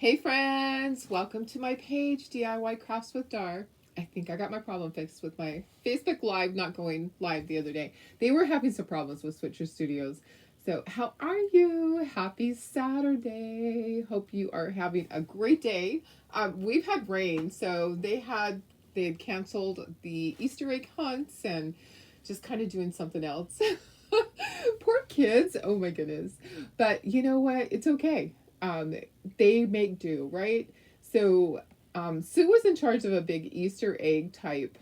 Hey friends, welcome to my page, DIY Crafts with Dar. I think I got my problem fixed with my Facebook Live not going live the other day. They were having some problems with Switcher Studios. So, how are you? Happy Saturday. Hope you are having a great day. We've had rain, so they had canceled the Easter egg hunts and just kind of doing something else. Poor kids. Oh my goodness. But you know what? It's okay. Um, they make do, right? So Sue was in charge of a big Easter egg type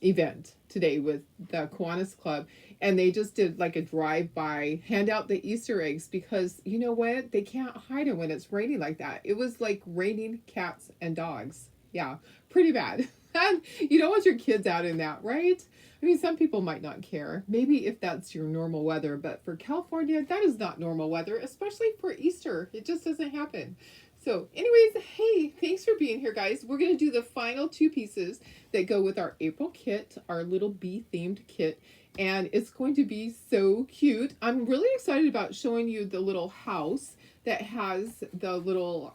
event today with the Kiwanis Club, and they just did like a drive by, hand out the Easter eggs because you know what? They can't hide them when it's raining like that. It was like raining cats and dogs. Yeah, pretty bad. And you don't want your kids out in that, right? I mean, some people might not care. Maybe if that's your normal weather, but for California, that is not normal weather, especially for Easter. It just doesn't happen. So, anyways, hey, thanks for being here, guys. We're going to do the final two pieces that go with our April kit, our little bee themed kit, and it's going to be so cute. I'm really excited about showing you the little house that has the little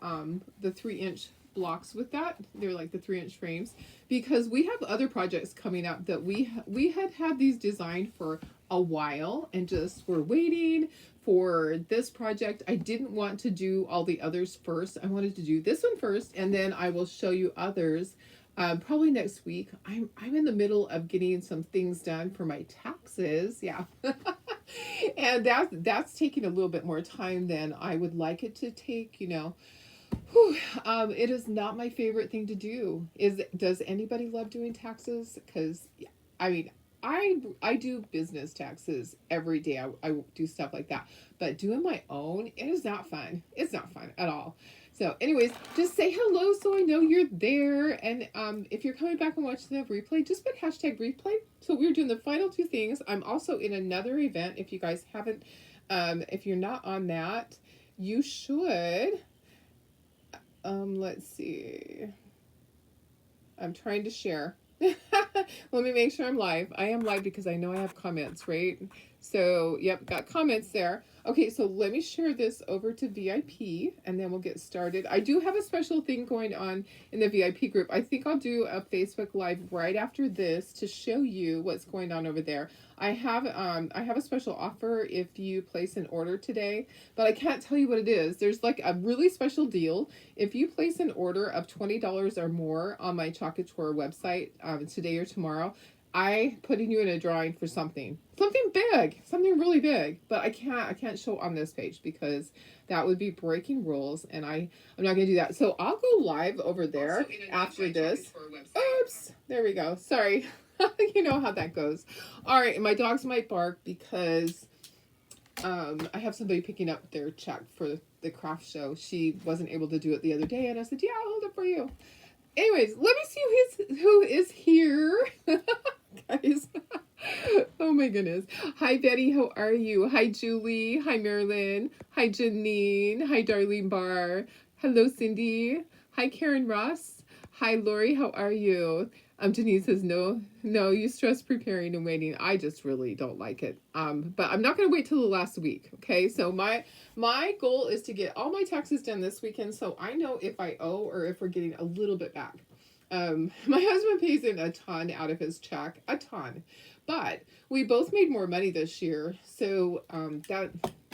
the 3-inch blocks with that. They're like the 3-inch frames, because we have other projects coming up that we had these designed for a while and just were waiting for this project. I didn't want to do all the others first. I wanted to do this one first, and then I will show you others probably next week. I'm in the middle of getting some things done for my taxes. Yeah. And that's taking a little bit more time than I would like it to take, you know. Whew, it is not my favorite thing to do. Does anybody love doing taxes? Because, I mean, I do business taxes every day. I do stuff like that. But doing my own, it is not fun. It's not fun at all. So, anyways, just say hello so I know you're there. And if you're coming back and watching the replay, just put hashtag replay. So we're doing the final two things. I'm also in another event. If you guys haven't, if you're not on that, you should. Let's see. I'm trying to share. Let me make sure I'm live. I am live because I know I have comments, right? So, yep, got comments there. Okay, so let me share this over to VIP and then we'll get started. I do have a special thing going on in the VIP group. I think I'll do a Facebook Live right after this to show you what's going on over there. I have a special offer if you place an order today, but I can't tell you what it is. There's like a really special deal. If you place an order of $20 or more on my Chalk Couture website today or tomorrow, I putting you in a drawing for something big, something really big. But I can't show on this page because that would be breaking rules, and I'm not gonna do that. So I'll go live over there after this. Oops, there we go. Sorry. You know how that goes. All right, and my dogs might bark because I have somebody picking up their check for the craft show. She wasn't able to do it the other day, and I said, "Yeah, I'll hold it for you." Anyways, let me see who is here, guys. Oh my goodness. Hi Betty, how are you? Hi Julie. Hi Marilyn. Hi Janine. Hi Darlene Barr. Hello Cindy. Hi Karen Ross. Hi Lori, how are you? Denise says no, you stress preparing and waiting. I just really don't like it. But I'm not gonna wait till the last week. Okay, so my goal is to get all my taxes done this weekend so I know if I owe or if we're getting a little bit back. My husband pays in a ton out of his check, a ton, but we both made more money this year, so that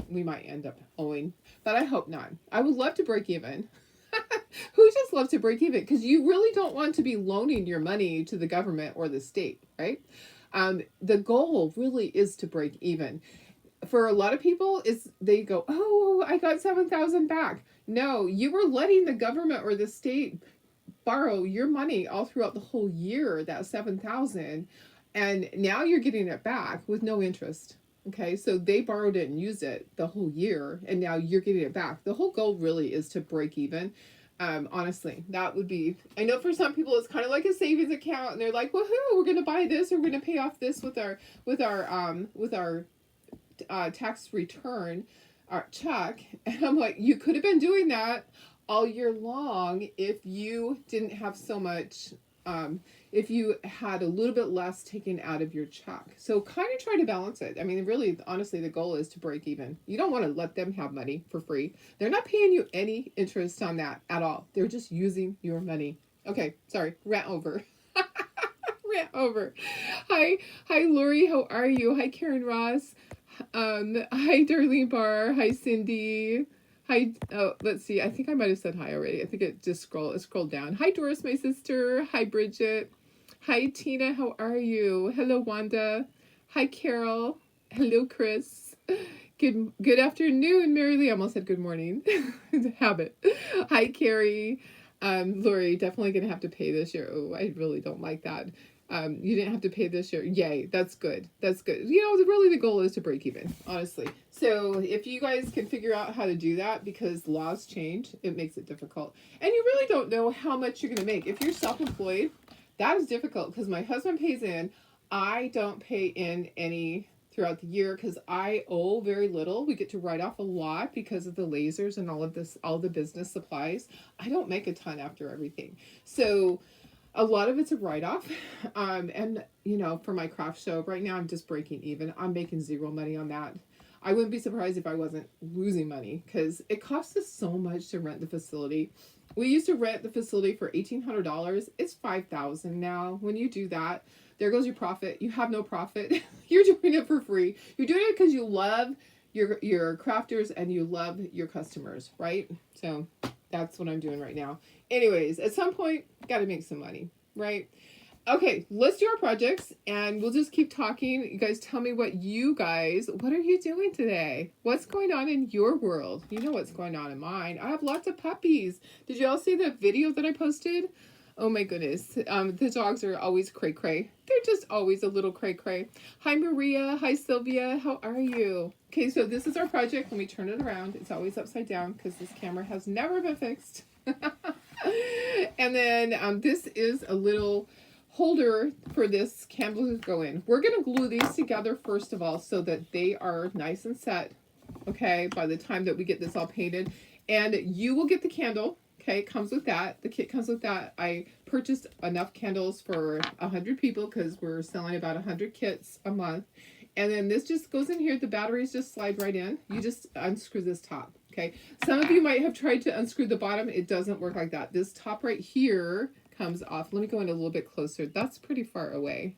we might end up owing, but I hope not. I would love to break even. Who just loves to break even? Because you really don't want to be loaning your money to the government or the state, right? The goal really is to break even. For a lot of people, they go, "Oh, I got 7,000 back." No, you were letting the government or the state borrow your money all throughout the whole year, that 7,000, and now you're getting it back with no interest. Okay, so they borrowed it and used it the whole year, and now you're getting it back. The whole goal really is to break even. Honestly, that would be. I know for some people it's kind of like a savings account, and they're like, "Woohoo! We're gonna buy this, or we're gonna pay off this with our tax return, our check." And I'm like, you could have been doing that all year long if you didn't have so much if you had a little bit less taken out of your check. So kind of try to balance it. I mean, really, honestly, the goal is to break even. You don't want to let them have money for free. They're not paying you any interest on that at all. They're just using your money. Okay, sorry, rant over. Rant over. Hi, hi, Lori. How are you? Hi, Karen Ross. Hi, Darlene Barr. Hi, Cindy. Hi. Oh, let's see. I think I might have said hi already. I think it just scrolled down. Hi, Doris, my sister. Hi, Bridget. Hi, Tina. How are you? Hello, Wanda. Hi, Carol. Hello, Chris. Good afternoon, Mary Lee. I almost said good morning. It's a habit. Hi, Carrie. Lori, definitely gonna have to pay this year. Oh, I really don't like that. You didn't have to pay this year. Yay, that's good. That's good. You know, really the goal is to break even, honestly. So if you guys can figure out how to do that, because laws change, it makes it difficult. And you really don't know how much you're gonna make. If you're self-employed, that is difficult because my husband pays in. I don't pay in any throughout the year because I owe very little. We get to write off a lot because of the lasers and all of this, all the business supplies. I don't make a ton after everything. So a lot of it's a write-off. And you know, for my craft show right now, I'm just breaking even. I'm making zero money on that. I wouldn't be surprised if I wasn't losing money because it costs us so much to rent the facility. We used to rent the facility for $1,800. It's $5,000 now. When you do that, there goes your profit. You have no profit. You're doing it for free. You're doing it because you love your crafters and you love your customers, right? So that's what I'm doing right now. Anyways, at some point, got to make some money, right? Okay, let's do our projects and we'll just keep talking. You guys tell me what are you doing today? What's going on in your world? You know what's going on in mine. I have lots of puppies. Did you all see the video that I posted? Oh my goodness. The dogs are always cray cray. They're just always a little cray cray. Hi Maria. Hi Sylvia. How are you? Okay, so this is our project. Let me turn it around. It's always upside down because this camera has never been fixed. And then this is a little holder for this candle to go in. We're going to glue these together first of all so that they are nice and set, okay, by the time that we get this all painted. And you will get the candle, okay, it comes with that. The kit comes with that. I purchased enough candles for 100 people because we're selling about 100 kits a month. And then this just goes in here. The batteries just slide right in. You just unscrew this top, okay? Some of you might have tried to unscrew the bottom. It doesn't work like that. This top right here comes off. Let me go in a little bit closer. That's pretty far away.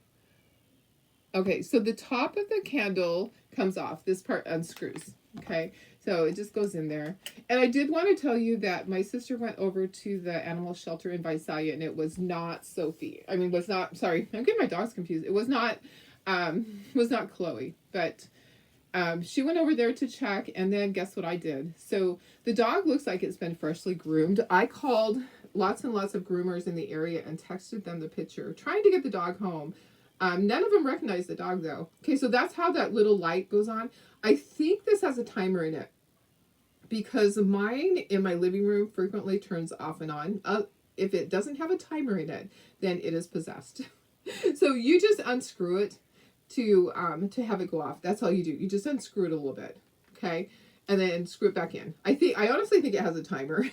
Okay, so the top of the candle comes off. This part unscrews, okay? So it just goes in there. And I did want to tell you that my sister went over to the animal shelter in Visalia, and it was not Sophie. I mean, sorry, I'm getting my dogs confused. It was not Chloe, but she went over there to check, and then guess what I did? So the dog looks like it's been freshly groomed. I called lots and lots of groomers in the area and texted them the picture, trying to get the dog home. None of them recognized the dog though. Okay, so that's how that little light goes on. I think this has a timer in it because mine in my living room frequently turns off and on. If it doesn't have a timer in it, then it is possessed. So you just unscrew it to have it go off. That's all you do. You just unscrew it a little bit, okay, and then screw it back in. I honestly think it has a timer.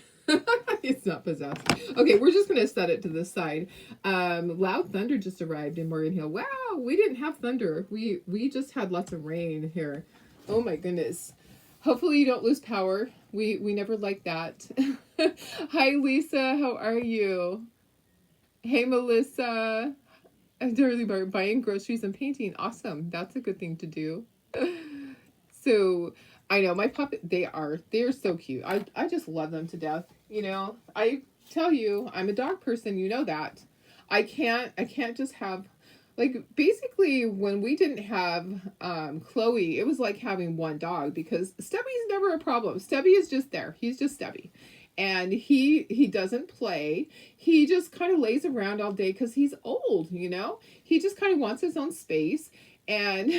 It's not possessed. Okay, we're just gonna set it to this side. Loud thunder just arrived in Morgan Hill. Wow, we didn't have thunder. We just had lots of rain here. Oh my goodness. Hopefully you don't lose power. We never like that. Hi Lisa, how are you? Hey Melissa. I'm totally buying groceries and painting. Awesome. That's a good thing to do. So I know my puppet, they're so cute. I just love them to death. You know, I tell you, I'm a dog person, you know that. I can't just have, like, basically when we didn't have Chloe, it was like having one dog because Stubby's never a problem. Stubby is just there. He's just Stubby. And he doesn't play. He just kind of lays around all day because he's old, you know? He just kind of wants his own space. And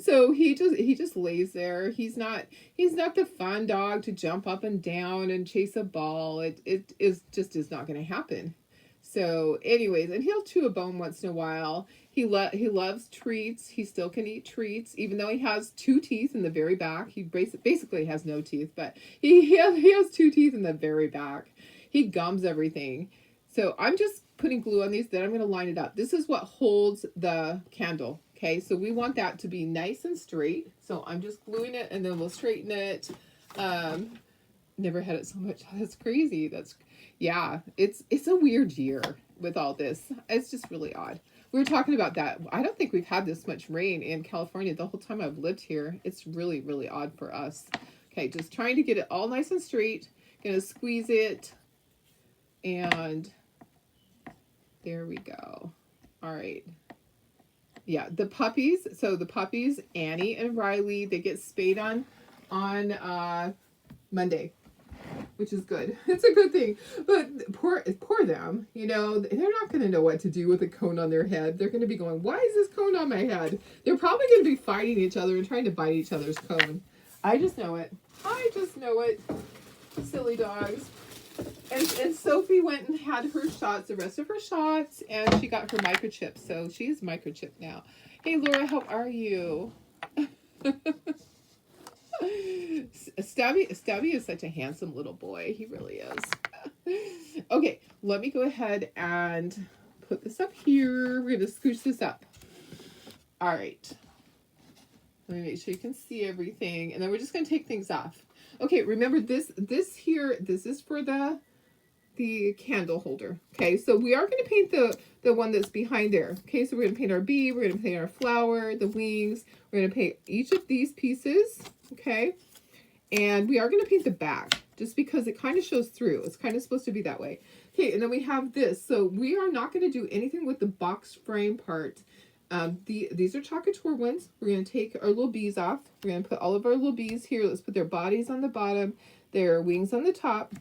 so he just lays there. He's not the fun dog to jump up and down and chase a ball. It is not going to happen. So anyways, and he'll chew a bone once in a while. He loves treats. He still can eat treats, even though he has 2 teeth in the very back. He basically has no teeth, but he has 2 teeth in the very back. He gums everything. So I'm just putting glue on these, then I'm going to line it up. This is what holds the candle. Okay, so we want that to be nice and straight. So I'm just gluing it and then we'll straighten it. Never had it so much. That's crazy. Yeah, it's a weird year with all this. It's just really odd. We were talking about that. I don't think we've had this much rain in California the whole time I've lived here. It's really, really odd for us. Okay, just trying to get it all nice and straight. Gonna squeeze it. And there we go. All right. Yeah, the puppies. So the puppies, Annie and Riley, they get spayed on Monday, which is good. It's a good thing. But poor them. You know, they're not going to know what to do with a cone on their head. They're going to be going, why is this cone on my head? They're probably going to be fighting each other and trying to bite each other's cone. I just know it. I just know it. Silly dogs. And Sophie went and had her shots, the rest of her shots, and she got her microchip. So she's microchipped now. Hey, Laura, how are you? Stabby is such a handsome little boy. He really is. Okay, let me go ahead and put this up here. We're going to scooch this up. All right. Let me make sure you can see everything. And then we're just going to take things off. Okay, remember this here, this is for the candle holder. Okay, so we are going to paint the one that's behind there. Okay, so we're going to paint our bee, we're going to paint our flower, the wings. We're going to paint each of these pieces. Okay, and we are going to paint the back just because it kind of shows through. It's kind of supposed to be that way. Okay, and then we have this. So we are not going to do anything with the box frame part. These are Chalk Couture ones. We're going to take our little bees off. We're going to put all of our little bees here. Let's put their bodies on the bottom, their wings on the top.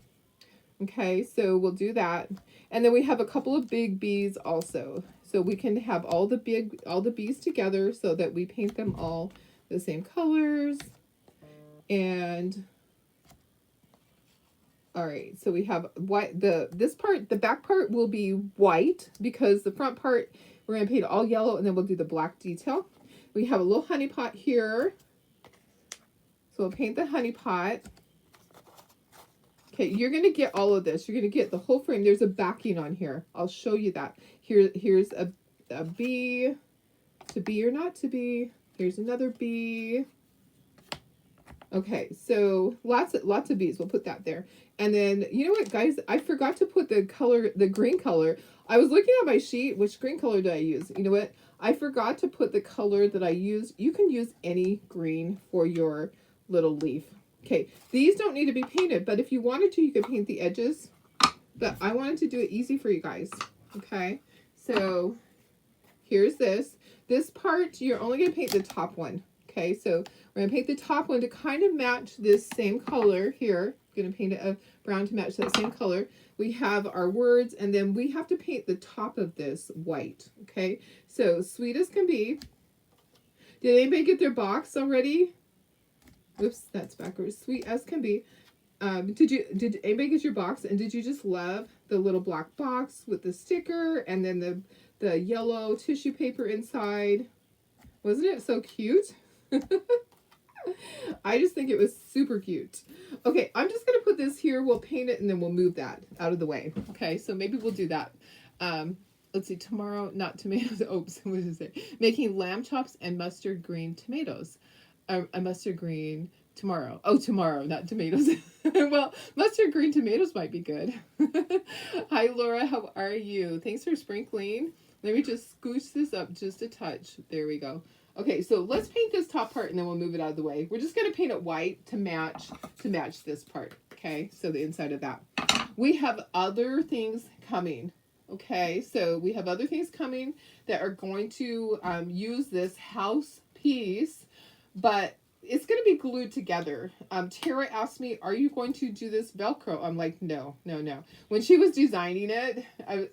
Okay, so we'll do that. And then we have a couple of big bees also. So we can have all the bees together so that we paint them all the same colors. And all right, so we have white. The back part will be white because the front part we're going to paint all yellow, and then we'll do the black detail. We have a little honey pot here. So we'll paint the honey pot. Okay, you're going to get all of this. You're going to get the whole frame. There's a backing on here. I'll show you that. Here's a bee. To be or not to be. Here's another bee. Okay, so lots of bees. We'll put that there. And then, you know what, guys? I forgot to put the green color. I was looking at my sheet. Which green color did I use? You know what? I forgot to put the color that I used. You can use any green for your little leaf. Okay, these don't need to be painted, but if you wanted to, you could paint the edges. But I wanted to do it easy for you guys. Okay, so here's this. This part, you're only going to paint the top one. Okay, so we're going to paint the top one to kind of match this same color here. I'm going to paint it a brown to match that same color. We have our words, and then we have to paint the top of this white. Okay, so sweet as can be. Did anybody get their box already? Oops, that's backwards. Sweet as can be. Did anybody get your box? And did you just love the little black box with the sticker and then the yellow tissue paper inside? Wasn't it so cute? I just think it was super cute. Okay, I'm just going to put this here. We'll paint it and then we'll move that out of the way. Okay, so maybe we'll do that. Let's see, tomorrow, not tomatoes. Oops, what is it? Making lamb chops and mustard green tomatoes. A mustard green tomorrow. Oh, tomorrow, not tomatoes. Well, mustard green tomatoes might be good. Hi, Laura. How are you? Thanks for sprinkling. Let me just scooch this up just a touch. There we go. Okay, so let's paint this top part and then we'll move it out of the way. We're just going to paint it white to match this part. Okay, so the inside of that. We have other things coming. Okay, so we have other things coming that are going to use this house piece, but it's going to be glued together. Tara asked me, are you going to do this Velcro? I'm like, no. When she was designing it,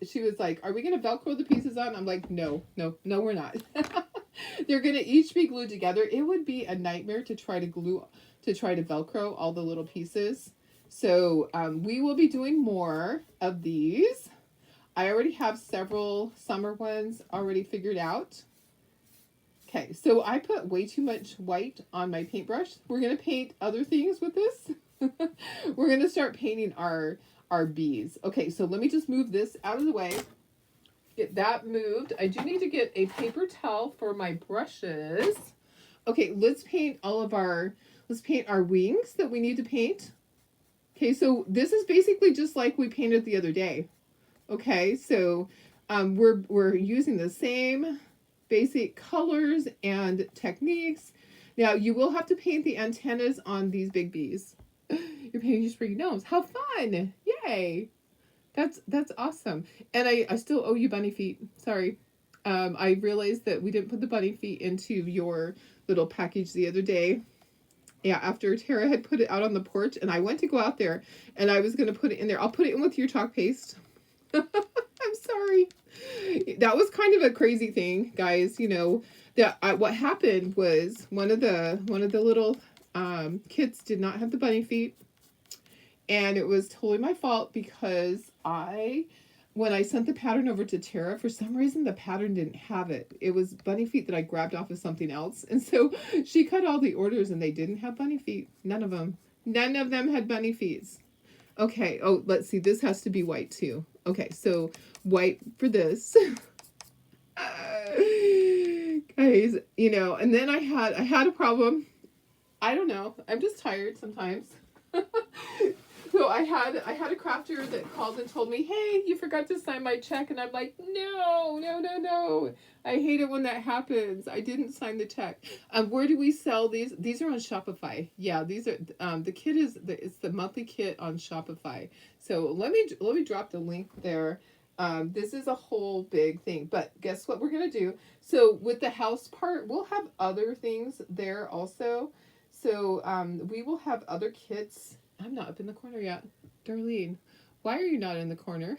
she was like, are we going to Velcro the pieces on? I'm like, no, we're not. They're going to each be glued together. It would be a nightmare to try to Velcro all the little pieces. So we will be doing more of these. I already have several summer ones already figured out. Okay, so I put way too much white on my paintbrush. We're going to paint other things with this. We're going to start painting our our bees. Okay, so let me just move this out of the way. Get that moved. I do need to get a paper towel for my brushes. Okay, let's paint let's paint our wings that we need to paint. Okay, so this is basically just like we painted the other day. Okay, so we're using the same basic colors and techniques. Now you will have to paint the antennas on these big bees. You're painting your spring nose. How fun! Yay! That's awesome. And I still owe you bunny feet. Sorry. I realized that we didn't put the bunny feet into your little package the other day. Yeah, after Tara had put it out on the porch, and I went to go out there, and I was going to put it in there. I'll put it in with your chalk paste. I'm sorry. That was kind of a crazy thing, guys. You know, that what happened was one of the little kids did not have the bunny feet, and it was totally my fault because when I sent the pattern over to Tara, for some reason the pattern didn't have it. It was bunny feet that I grabbed off of something else. And so she cut all the orders and they didn't have bunny feet. None of them. None of them had bunny feet. Okay. Oh, let's see. This has to be white too. Okay. So white for this. Guys, you know, and then I had a problem. I don't know. I'm just tired sometimes. So I had a crafter that called and told me, hey, you forgot to sign my check. And I'm like, no. I hate it when that happens. I didn't sign the check. Where do we sell these? These are on Shopify. Yeah, these are, the kit it's the monthly kit on Shopify. So let me drop the link there. This is a whole big thing, but guess what we're going to do? So with the house part, we'll have other things there also. So, we will have other kits. I'm not up in the corner yet. Darlene, why are you not in the corner?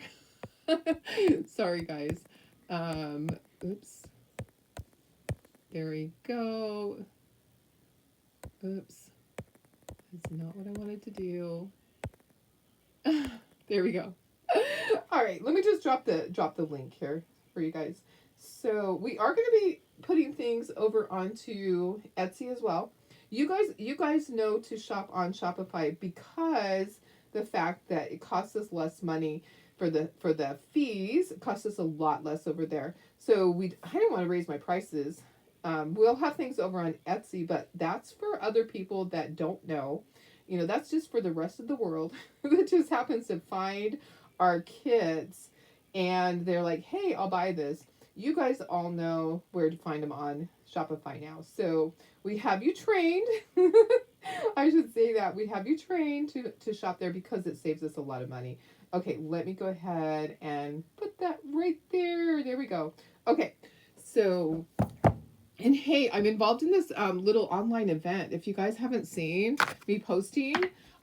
Sorry, guys. Oops. There we go. Oops. That's not what I wanted to do. There we go. All right, let me just drop the link here for you guys. So we are going to be putting things over onto Etsy as well. You guys know to shop on Shopify because the fact that it costs us less money for the fees. It costs us a lot less over there. So I don't want to raise my prices. We'll have things over on Etsy, but that's for other people that don't know. You know, that's just for the rest of the world that just happens to find our kits and they're like, hey, I'll buy this. You guys all know where to find them on Shopify now. So we have you trained. I should say that. We have you trained to shop there because it saves us a lot of money. Okay, let me go ahead and put that right there. There we go. Okay, so, and hey, I'm involved in this little online event. If you guys haven't seen me posting,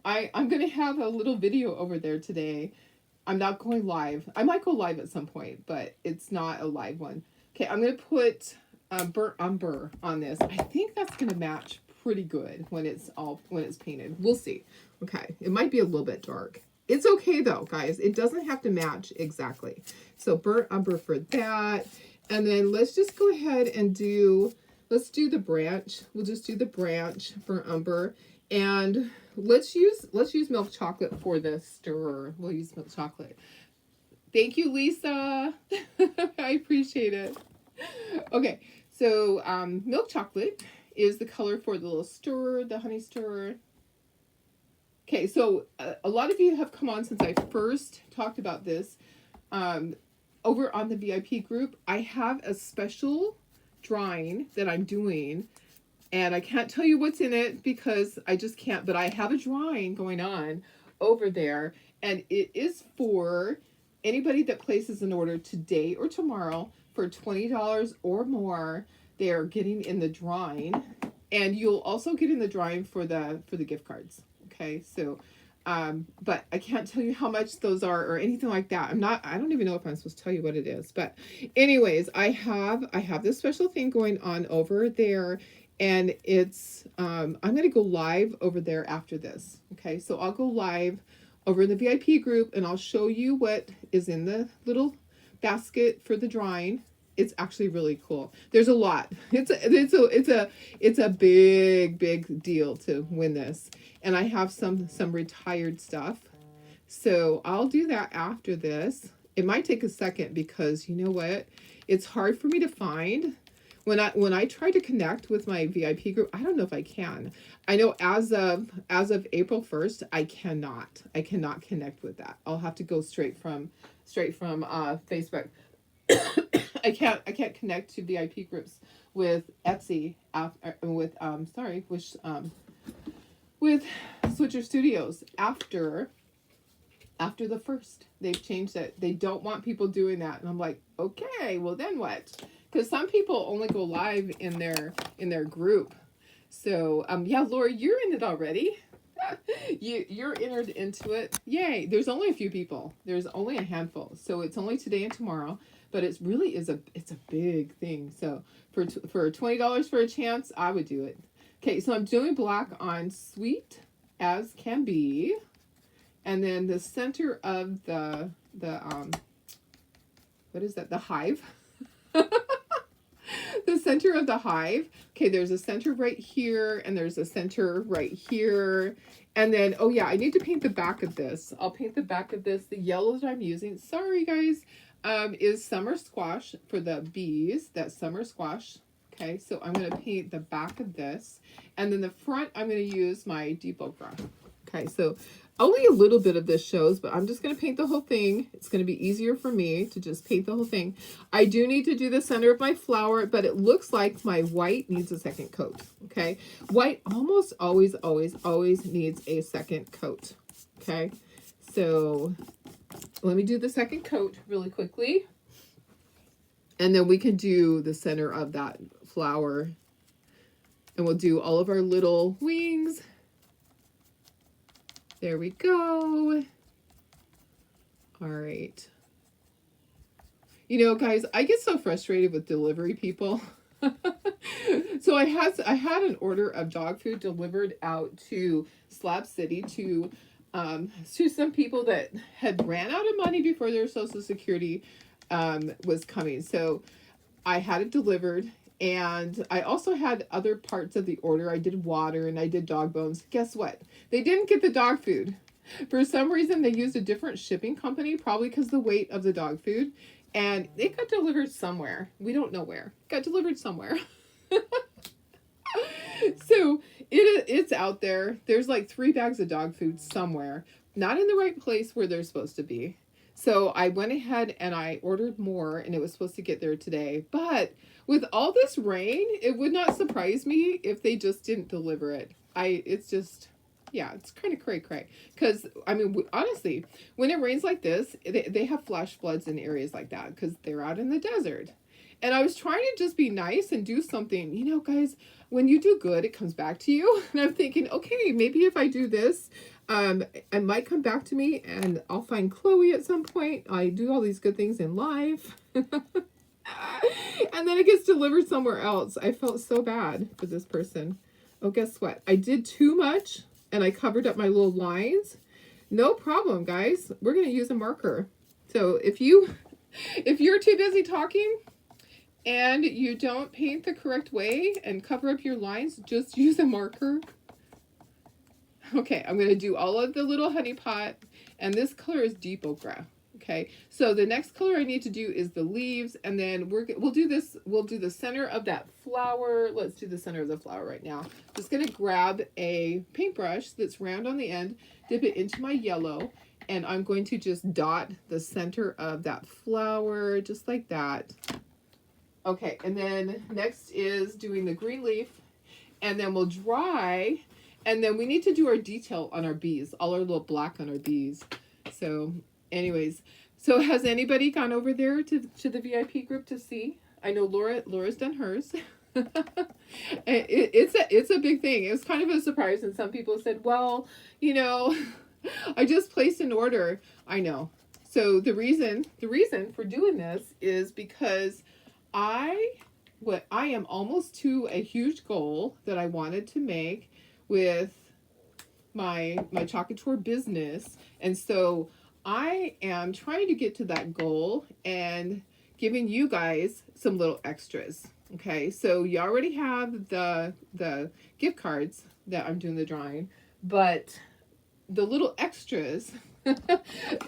I'm going to have a little video over there today. I'm not going live. I might go live at some point, but it's not a live one. Okay, I'm going to put burnt umber on this. I think that's going to match pretty good when it's painted. We'll see. Okay, it might be a little bit dark. It's okay though, guys. It doesn't have to match exactly. So burnt umber for that. And then let's just go ahead and let's do the branch. We'll just do the branch burnt umber. And let's use milk chocolate for the stirrer. We'll use milk chocolate. Thank you, Lisa. I appreciate it. Okay, so milk chocolate is the color for the little stirrer, the honey stirrer. Okay, so a lot of you have come on since I first talked about this. Over on the VIP group, I have a special drawing that I'm doing. And I can't tell you what's in it because I just can't. But I have a drawing going on over there. And it is for anybody that places an order today or tomorrow for $20 or more. They are getting in the drawing. And you'll also get in the drawing for the gift cards. Okay, so, but I can't tell you how much those are or anything like that. I don't even know if I'm supposed to tell you what it is. But anyways, I have this special thing going on over there. And it's, I'm going to go live over there after this. Okay, so I'll go live over in the VIP group and I'll show you what is in the little basket for the drawing. It's actually really cool. There's a lot. It's a big deal to win this. And I have some retired stuff. So I'll do that after this. It might take a second because you know what? It's hard for me to find when I try to connect with my VIP group. I don't know if I can. I know as of April 1st, I cannot connect with that. I'll have to go straight from Facebook. I can't connect to VIP groups with Etsy with Switcher Studios after the first. They've changed it. They don't want people doing that. And I'm like, okay, well then what? Because some people only go live in their group. So yeah, Laura, you're in it already. You're entered into it. Yay. There's only a few people. There's only a handful. So it's only today and tomorrow, but it's really it's a big thing. So for $20 for a chance, I would do it. Okay, so I'm doing black on Sweet as Can Be. And then the center of the what is that? The hive. The center of the hive. Okay, there's a center right here, and there's a center right here. And then, oh yeah, I need to paint the back of this. I'll paint the back of this. The yellow that I'm using, sorry guys, is Summer Squash for the bees. That's Summer Squash. Okay, so I'm going to paint the back of this. And then the front, I'm going to use my Deep Ochre. Okay, so only a little bit of this shows, but I'm just going to paint the whole thing. It's going to be easier for me to just paint the whole thing. I do need to do the center of my flower, but it looks like my white needs a second coat. Okay, white almost always needs a second coat. Okay, so let me do the second coat really quickly. And then we can do the center of that flower. And we'll do all of our little wings. There we go. All right. You know, guys, I get so frustrated with delivery people. So I had an order of dog food delivered out to Slab City to some people that had ran out of money before their Social Security was coming. So I had it delivered, and I also had other parts of the order. I did water and I did dog bones. Guess what? They didn't get the dog food. For some reason, they used a different shipping company, probably because the weight of the dog food, and it got delivered somewhere. We don't know where. It got delivered somewhere. So it's out there. There's like 3 bags of dog food somewhere, not in the right place where they're supposed to be. So I went ahead and I ordered more, and it was supposed to get there today. But with all this rain, it would not surprise me if they just didn't deliver it. It's just, yeah, it's kind of cray-cray. Because, I mean, honestly, when it rains like this, they have flash floods in areas like that because they're out in the desert. And I was trying to just be nice and do something. You know, guys, when you do good, it comes back to you. And I'm thinking, okay, maybe if I do this, it might come back to me, and I'll find Chloe at some point. I do all these good things in life. And then it gets delivered somewhere else. I felt so bad for this person. Oh, guess what? I did too much, and I covered up my little lines. No problem, guys. We're going to use a marker. So if you're too busy talking and you don't paint the correct way and cover up your lines, just use a marker. Okay, I'm going to do all of the little honey pot, and this color is Deep Ochre. Okay, so the next color I need to do is the leaves, and then we'll do the center of that flower. Let's do the center of the flower right now. Just going to grab a paintbrush that's round on the end, dip it into my yellow, and I'm going to just dot the center of that flower just like that. Okay, and then next is doing the green leaf, and then we'll dry, and then we need to do our detail on our bees, all our little black on our bees. So anyways, so has anybody gone over there to the VIP group to see? I know Laura's done hers. It's a big thing. It was kind of a surprise, and some people said, well, you know, I just placed an order. I know. So the reason for doing this is because I am almost to a huge goal that I wanted to make with my Chocolate Tour business. And so I am trying to get to that goal and giving you guys some little extras. Okay, so you already have the gift cards that I'm doing the drawing, but the little extras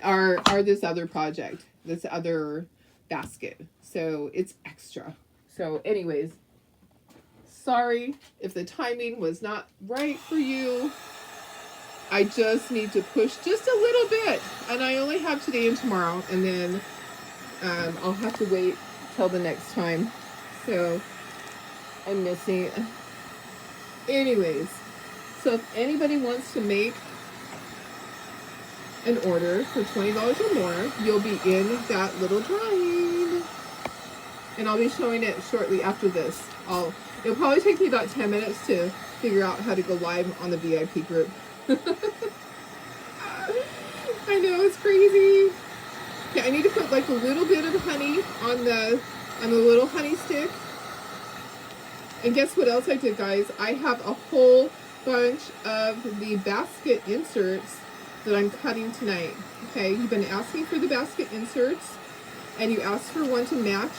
are this other project, this other basket. So it's extra. So anyways, sorry if the timing was not right for you. I just need to push just a little bit, and I only have today and tomorrow, and then I'll have to wait till the next time. So I'm missing. Anyways, so if anybody wants to make an order for $20 or more, you'll be in that little drawing. And I'll be showing it shortly after this. It'll probably take me about 10 minutes to figure out how to go live on the VIP group. I know, it's crazy. Okay, I need to put like a little bit of honey on the little honey stick. And guess what else I did, guys? I have a whole bunch of the basket inserts that I'm cutting tonight. Okay, you've been asking for the basket inserts, and you asked for one to match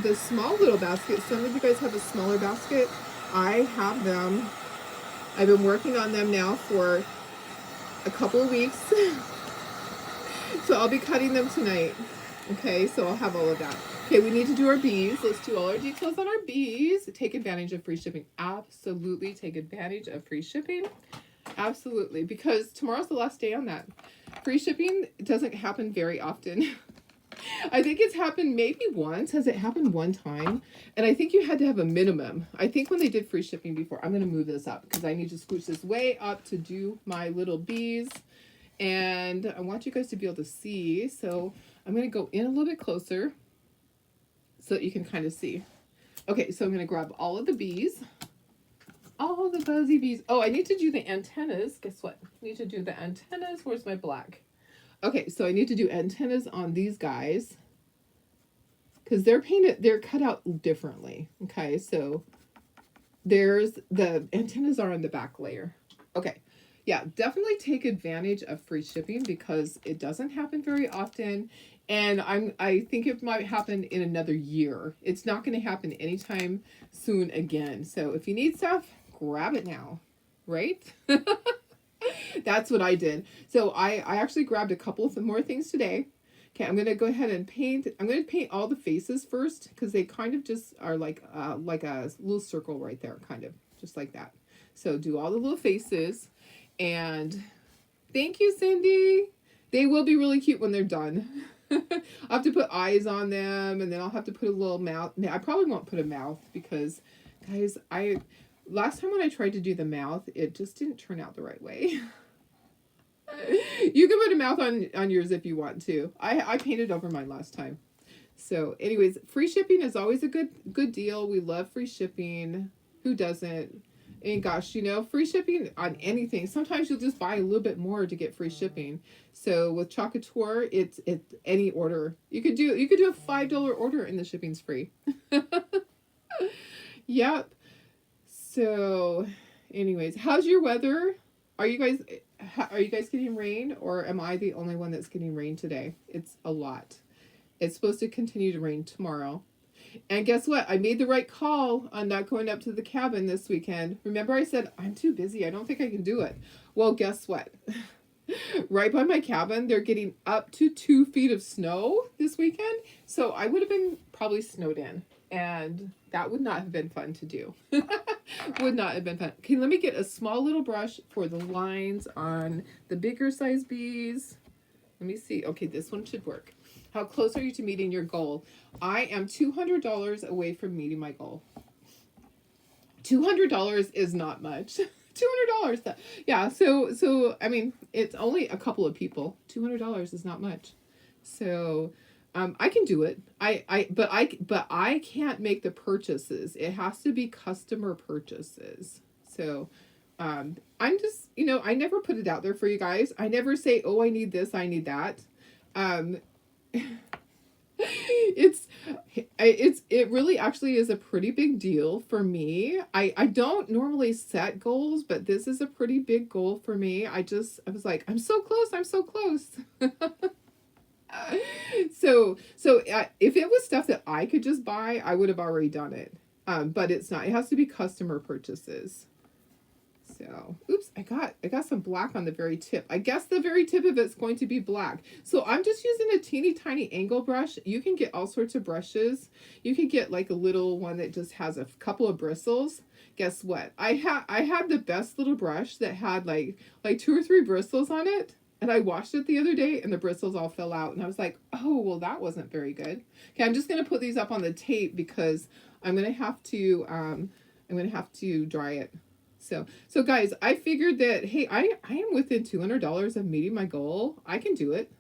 the small little basket. Some of you guys have a smaller basket. I have them. I've been working on them now for a couple of weeks. So I'll be cutting them tonight. Okay, so I'll have all of that. Okay, we need to do our bees. Let's do all our details on our bees. Take advantage of free shipping. Absolutely take advantage of free shipping. Absolutely, because tomorrow's the last day on that. Free shipping doesn't happen very often. I think it's happened maybe once. Has it happened one time? And I think you had to have a minimum. I think when they did free shipping before, I'm going to move this up because I need to scooch this way up to do my little bees. And I want you guys to be able to see. So I'm going to go in a little bit closer so that you can kind of see. Okay, so I'm going to grab all of the bees. All the buzzy bees. Oh, I need to do the antennas. Guess what? I need to do the antennas. Where's my black? Okay, so I need to do antennas on these guys because they're painted, they're cut out differently. Okay, so there's the antennas are on the back layer. Okay, yeah, definitely take advantage of free shipping because it doesn't happen very often. And I think it might happen in another year. It's not going to happen anytime soon again. So if you need stuff, grab it now, right? That's what I did. So I actually grabbed a couple of more things today. Okay, I'm going to go ahead and paint. I'm going to paint all the faces first because they kind of just are like a little circle right there, kind of just like that. So do all the little faces. And thank you, Cindy. They will be really cute when they're done. I'll have to put eyes on them, and then I'll have to put a little mouth. I probably won't put a mouth because, guys, last time when I tried to do the mouth, it just didn't turn out the right way. You can put a mouth on yours if you want to. I painted over mine last time. So anyways, free shipping is always a good deal. We love free shipping. Who doesn't? And gosh, you know, free shipping on anything. Sometimes you'll just buy a little bit more to get free shipping. So with Chocateur, it's any order. You could do a $5 order and the shipping's free. Yep. So anyways, how's your weather? Are you guys getting rain, or am I the only one that's getting rain today? It's a lot. It's supposed to continue to rain tomorrow. And guess what? I made the right call on not going up to the cabin this weekend. Remember I said, I'm too busy. I don't think I can do it. Well, guess what? Right by my cabin, they're getting up to 2 feet of snow this weekend. So I would have been probably snowed in. And that would not have been fun to do. Would not have been fun. Okay, let me get a small little brush for the lines on the bigger size bees. Let me see. Okay, this one should work. How close are you to meeting your goal? I am $200 away from meeting my goal. $200 is not much. $200. Yeah, so I mean, it's only a couple of people. $200 is not much. So I can do it. But I can't make the purchases. It has to be customer purchases. So I'm just, you know, I never put it out there for you guys. I never say, oh, I need this, I need that. It really actually is a pretty big deal for me. I don't normally set goals, but this is a pretty big goal for me. I was like, I'm so close. So if it was stuff that I could just buy, I would have already done it. But it's not. It has to be customer purchases. So So, oops, I got some black on the very tip. I guess the very tip of it's going to be black. So I'm just using a teeny tiny angle brush. You can get all sorts of brushes. You can get like a little one that just has a couple of bristles. Guess what? I had the best little brush that had like 2 or 3 bristles on it. And I washed it the other day and the bristles all fell out. And I was like, oh, well, that wasn't very good. Okay, I'm just going to put these up on the tape because I'm going to have to dry it. So guys, I figured that, hey, I am within $200 of meeting my goal. I can do it,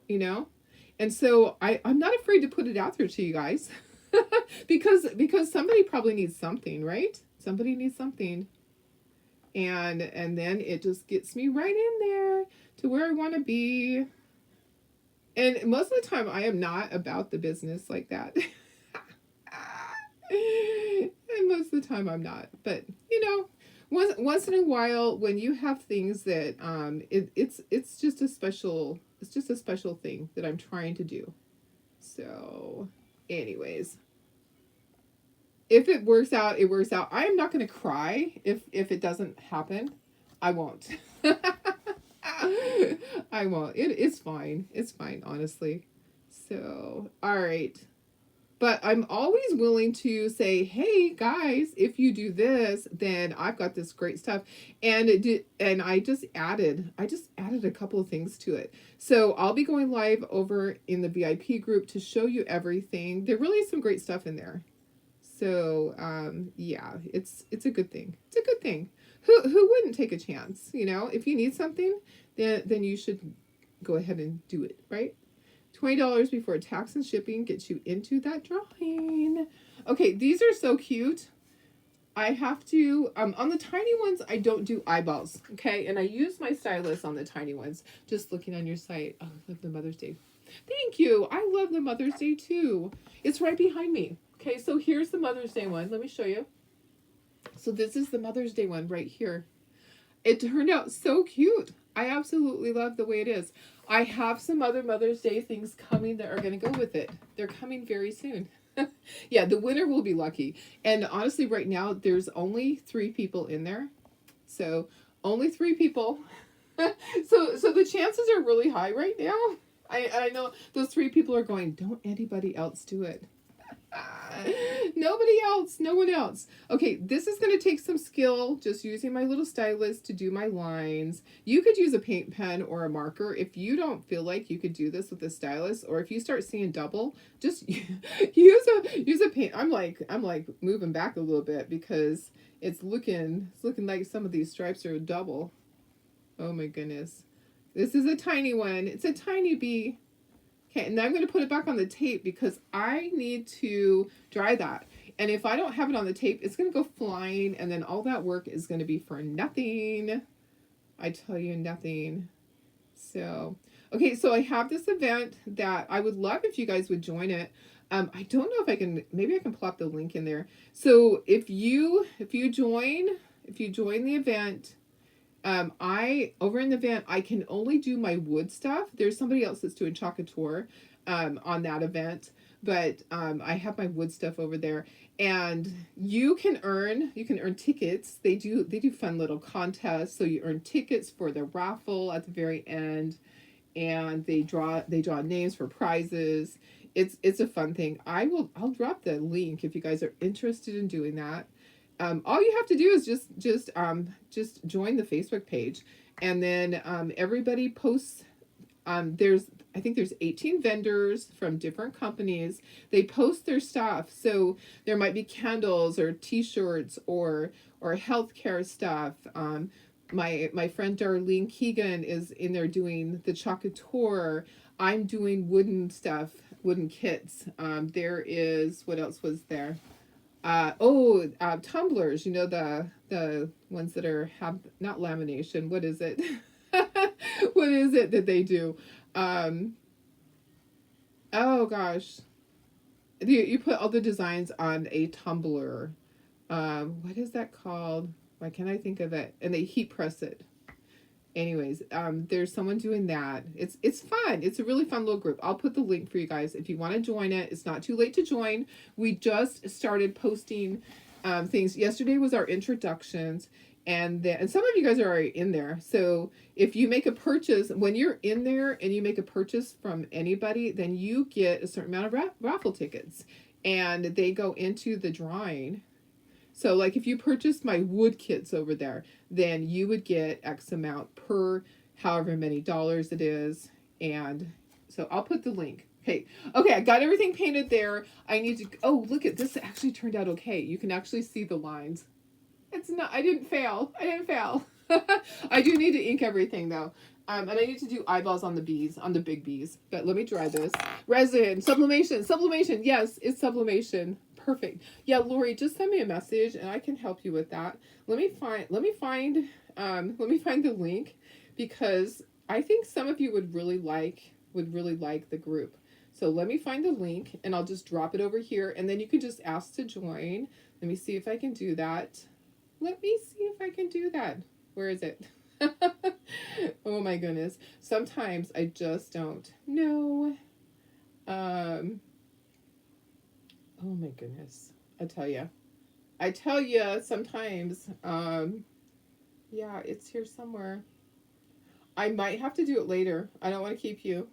you know? And so I'm not afraid to put it out there to you guys because somebody probably needs something, right? Somebody needs something. And then it just gets me right in there to where I want to be. And most of the time I am not about the business like that. And most of the time I'm not. But, you know, once in a while when you have things that it's just a special thing that I'm trying to do. So anyways, if it works out, it works out. I am not going to cry if it doesn't happen. I won't. I won't. It's fine. It's fine, honestly. So, all right. But I'm always willing to say, hey guys, if you do this, then I've got this great stuff. And I just added a couple of things to it. So I'll be going live over in the VIP group to show you everything. There really is some great stuff in there. So yeah, it's a good thing. It's a good thing. Who wouldn't take a chance? You know, if you need something, then you should go ahead and do it, right? $20 before tax and shipping gets you into that drawing. Okay, these are so cute. I have to, on the tiny ones, I don't do eyeballs, okay? And I use my stylus on the tiny ones. Just looking on your site. Oh, I love the Mother's Day. Thank you. I love the Mother's Day too. It's right behind me. Okay, so here's the Mother's Day one. Let me show you. So this is the Mother's Day one right here. It turned out so cute. I absolutely love the way it is. I have some other Mother's Day things coming that are going to go with it. They're coming very soon. Yeah, the winner will be lucky. And honestly, right now, there's only 3 people in there. So, only 3 people. So the chances are really high right now. I know those 3 people are going, don't anybody else do it. Nobody else, no one else. Okay, this is going to take some skill, just using my little stylus to do my lines. You could use a paint pen or a marker if you don't feel like you could do this with a stylus, or if you start seeing double, just use a paint. I'm like moving back a little bit because it's looking like some of these stripes are double. Oh my goodness. This is a tiny one. It's a tiny bee. Okay, and then I'm going to put it back on the tape because I need to dry that. And if I don't have it on the tape, it's going to go flying, and then all that work is going to be for nothing. I tell you, nothing. So, okay, so I have this event that I would love if you guys would join it. I don't know if I can, maybe I can plop the link in there. So if you join the event, over in the event, I can only do my wood stuff. There's somebody else that's doing Chalk Couture on that event, but I have my wood stuff over there, and you can earn tickets. They do fun little contests, so you earn tickets for the raffle at the very end, and they draw names for prizes. It's a fun thing. I'll drop the link if you guys are interested in doing that. All you have to do is just join the Facebook page, and then everybody posts. I think there's 18 vendors from different companies. They post their stuff, so there might be candles or T-shirts or healthcare stuff. My friend Darlene Keegan is in there doing the Chalk Couture. I'm doing wooden stuff, wooden kits. There is, what else was there? Tumblers, you know, the ones that have not lamination. What is it? What is it that they do? Oh gosh. You put all the designs on a tumbler. What is that called? Why can't I think of it? And they heat press it. Anyways, there's someone doing that. It's fun. It's a really fun little group. I'll put the link for you guys if you want to join it. It's not too late to join. We just started posting things. Yesterday was our introductions, And then, and some of you guys are already in there. So if you make a purchase, when you're in there and you make a purchase from anybody, then you get a certain amount of raffle tickets, and they go into the drawing. So like if you purchased my wood kits over there, then you would get X amount per however many dollars it is. And so I'll put the link. Okay. Okay. I got everything painted there. I need to, oh, look at this. Actually turned out okay. You can actually see the lines. It's not, I didn't fail. I didn't fail. I do need to ink everything though. And I need to do eyeballs on the bees, on the big bees. But let me try this. Resin, sublimation, sublimation. Yes, it's sublimation. Perfect. Yeah, Lori, just send me a message and I can help you with that. Let me find the link, because I think some of you would really like the group. So let me find the link and I'll just drop it over here, and then you can just ask to join. Let me see if I can do that. Let me see if I can do that. Where is it? Oh my goodness. Sometimes I just don't know. Oh my goodness. I tell you sometimes, yeah, it's here somewhere. I might have to do it later. I don't want to keep you.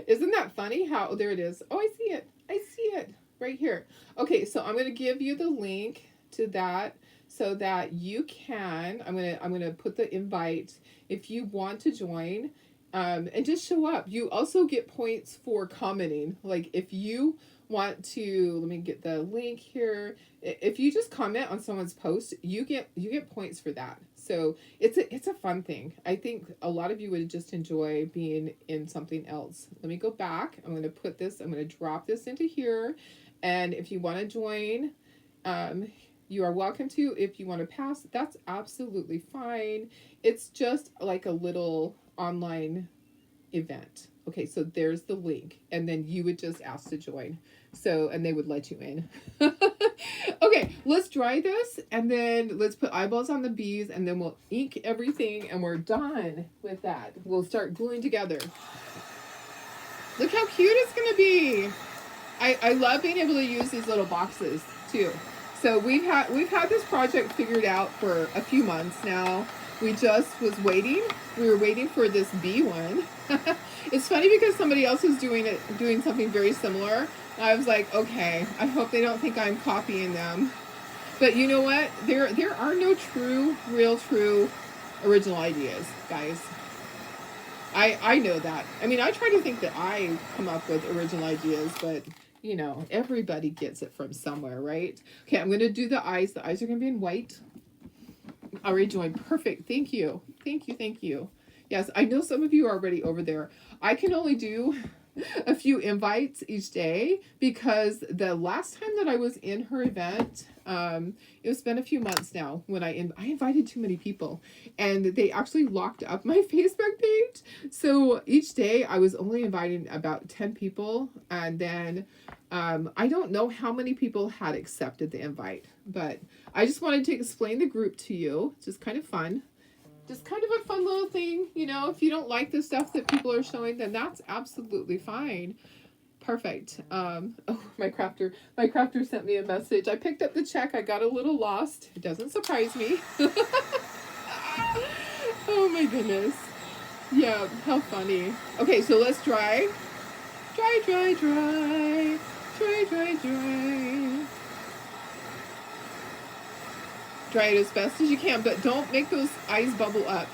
Isn't that funny how, oh, there it is. Oh, I see it. I see it right here. Okay. So I'm going to give you the link to that, so that you can, I'm gonna put the invite if you want to join, and just show up. You also get points for commenting. Like if you want to, let me get the link here. If you just comment on someone's post, you get points for that. So it's a fun thing. I think a lot of you would just enjoy being in something else. Let me go back. I'm going to drop this into here. And if you want to join, you are welcome to. If you want to pass, that's absolutely fine. It's just like a little online event. Okay, so there's the link, and then you would just ask to join. So, and they would let you in. Okay, let's dry this, and then let's put eyeballs on the bees, and then we'll ink everything, and we're done with that. We'll start gluing together. Look how cute it's gonna be. I love being able to use these little boxes too. So we've had this project figured out for a few months now. We just was waiting. We were waiting for this bee one. It's funny because somebody else was doing something very similar. I was like, okay, I hope they don't think I'm copying them. But you know what? There are no true original ideas, guys. I know that. I mean, I try to think that I come up with original ideas, but you know, everybody gets it from somewhere, right? Okay, I'm going to do the eyes. The eyes are going to be in white. Already joined. Perfect. Thank you. Thank you. Thank you. Yes, I know some of you are already over there. I can only do a few invites each day because the last time that I was in her event, it's been a few months now when I invited too many people, and they actually locked up my Facebook page. So each day I was only inviting about 10 people, and then I don't know how many people had accepted the invite, but I just wanted to explain the group to you. It's just kind of fun. Just kind of a fun little thing, you know. If you don't like the stuff that people are showing, then that's absolutely fine. Perfect. Oh, my crafter sent me a message. I picked up the check. I got a little lost. It doesn't surprise me. Oh my goodness. Yeah, how funny. Okay, so let's dry. Dry, dry, dry. Dry, dry, dry. Dry it as best as you can, but don't make those eyes bubble up.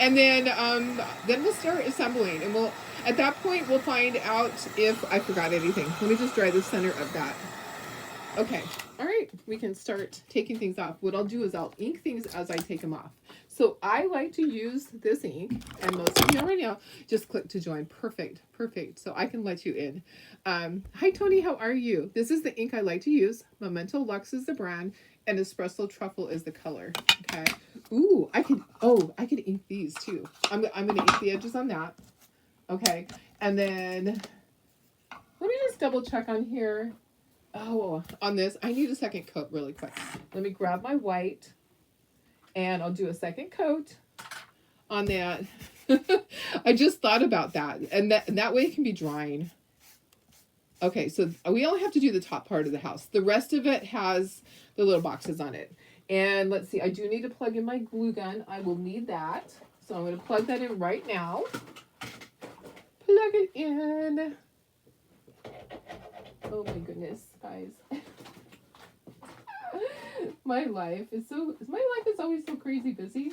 And then we'll start assembling, and at that point we'll find out if I forgot anything. Let me just dry the center of that. Okay, all right, we can start taking things off. What I'll do is I'll ink things as I take them off. So I like to use this ink, and most of you already know. Just click to join. Perfect, perfect. So I can let you in. Hi Tony, how are you? This is the ink I like to use. Memento Lux is the brand, and Espresso Truffle is the color. Okay. Ooh, I could ink these too. I'm gonna ink the edges on that. Okay, and then let me just double check on here. Oh, on this, I need a second coat really quick. Let me grab my white, and I'll do a second coat on that. I just thought about that, and that way it can be drying. Okay, so we only have to do the top part of the house. The rest of it has the little boxes on it. And let's see, I do need to plug in my glue gun. I will need that. So I'm going to plug that in right now. Plug it in. Oh my goodness, guys. My life is always so crazy busy.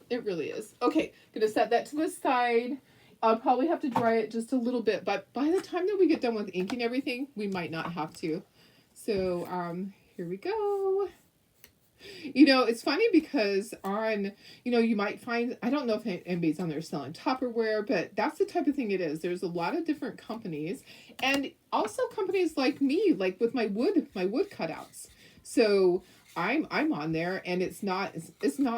It really is. Okay, gonna set that to the side. I'll probably have to dry it just a little bit, but by the time that we get done with inking everything, we might not have to. So, here we go. You know, it's funny because you might find, I don't know if anybody's on there selling Tupperware, but that's the type of thing it is. There's a lot of different companies, and also companies like me, like with my wood cutouts. So I'm on there, and it's not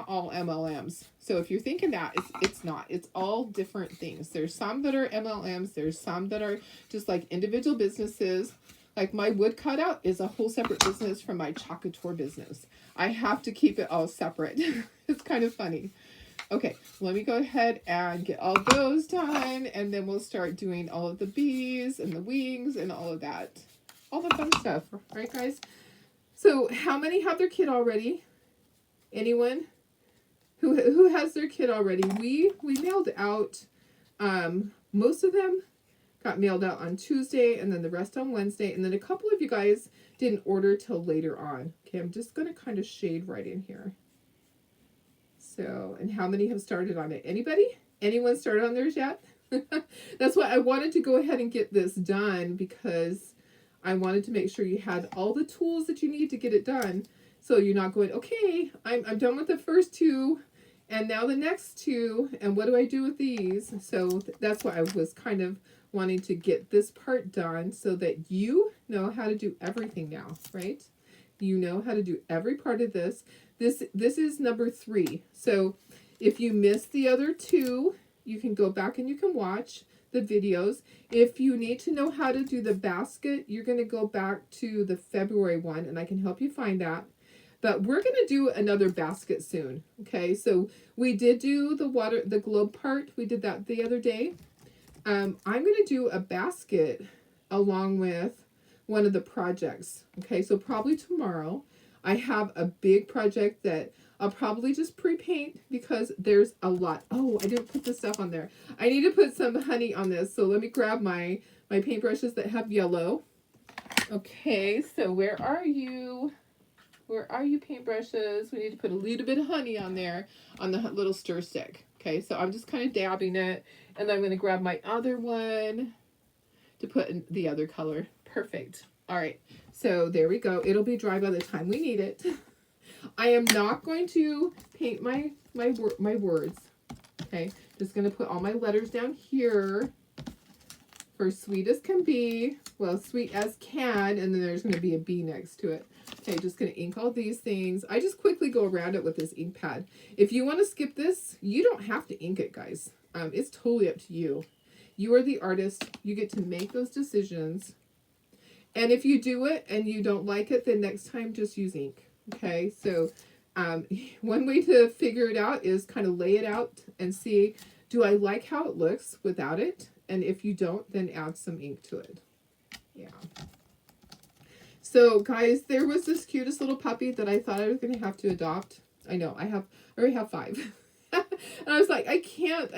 all MLMs. So if you're thinking that, it's not. It's all different things. There's some that are MLMs. There's some that are just like individual businesses. Like my wood cutout is a whole separate business from my Chocator business. I have to keep it all separate. It's kind of funny. Okay, let me go ahead and get all those done, and then we'll start doing all of the bees and the wings and all of that. All the fun stuff, right guys? So how many have their kit already? Anyone? Who has their kit already? We mailed out, most of them got mailed out on Tuesday, and then the rest on Wednesday, and then a couple of you guys didn't order till later on. Okay, I'm just going to kind of shade right in here. So, and how many have started on it? Anybody? Anyone started on theirs yet? That's why I wanted to go ahead and get this done, because I wanted to make sure you had all the tools that you need to get it done. So you're not going, okay, I'm done with the first two, and now the next two, and what do I do with these? So that's why I was kind of wanting to get this part done so that you know how to do everything now, right? You know how to do every part of this. This is number 3. So if you missed the other 2, you can go back and you can watch the videos. If you need to know how to do the basket, you're going to go back to the February one, and I can help you find that. But we're going to do another basket soon. Okay, so we did do the globe part. We did that the other day. I'm going to do a basket along with one of the projects. Okay, so probably tomorrow. I have a big project that I'll probably just pre-paint because there's a lot. Oh, I didn't put the stuff on there. I need to put some honey on this. So let me grab my paintbrushes that have yellow. Okay, so where are you? Where are you, paintbrushes? We need to put a little bit of honey on there on the little stir stick. Okay, so I'm just kind of dabbing it. And then I'm going to grab my other one to put in the other color. Perfect. All right, so there we go. It'll be dry by the time we need it. I am not going to paint my words. Okay, just going to put all my letters down here for sweet as can be. Well, sweet as can, and then there's going to be a B next to it. Okay, just going to ink all these things. I just quickly go around it with this ink pad. If you want to skip this, you don't have to ink it, guys. It's totally up to you. You are the artist. You get to make those decisions. And if you do it and you don't like it, then next time just use ink. Okay, so one way to figure it out is kind of lay it out and see, do I like how it looks without it? And if you don't, then add some ink to it. Yeah. So guys, there was this cutest little puppy that I thought I was going to have to adopt. I know, I already have 5. And I was like, I can't.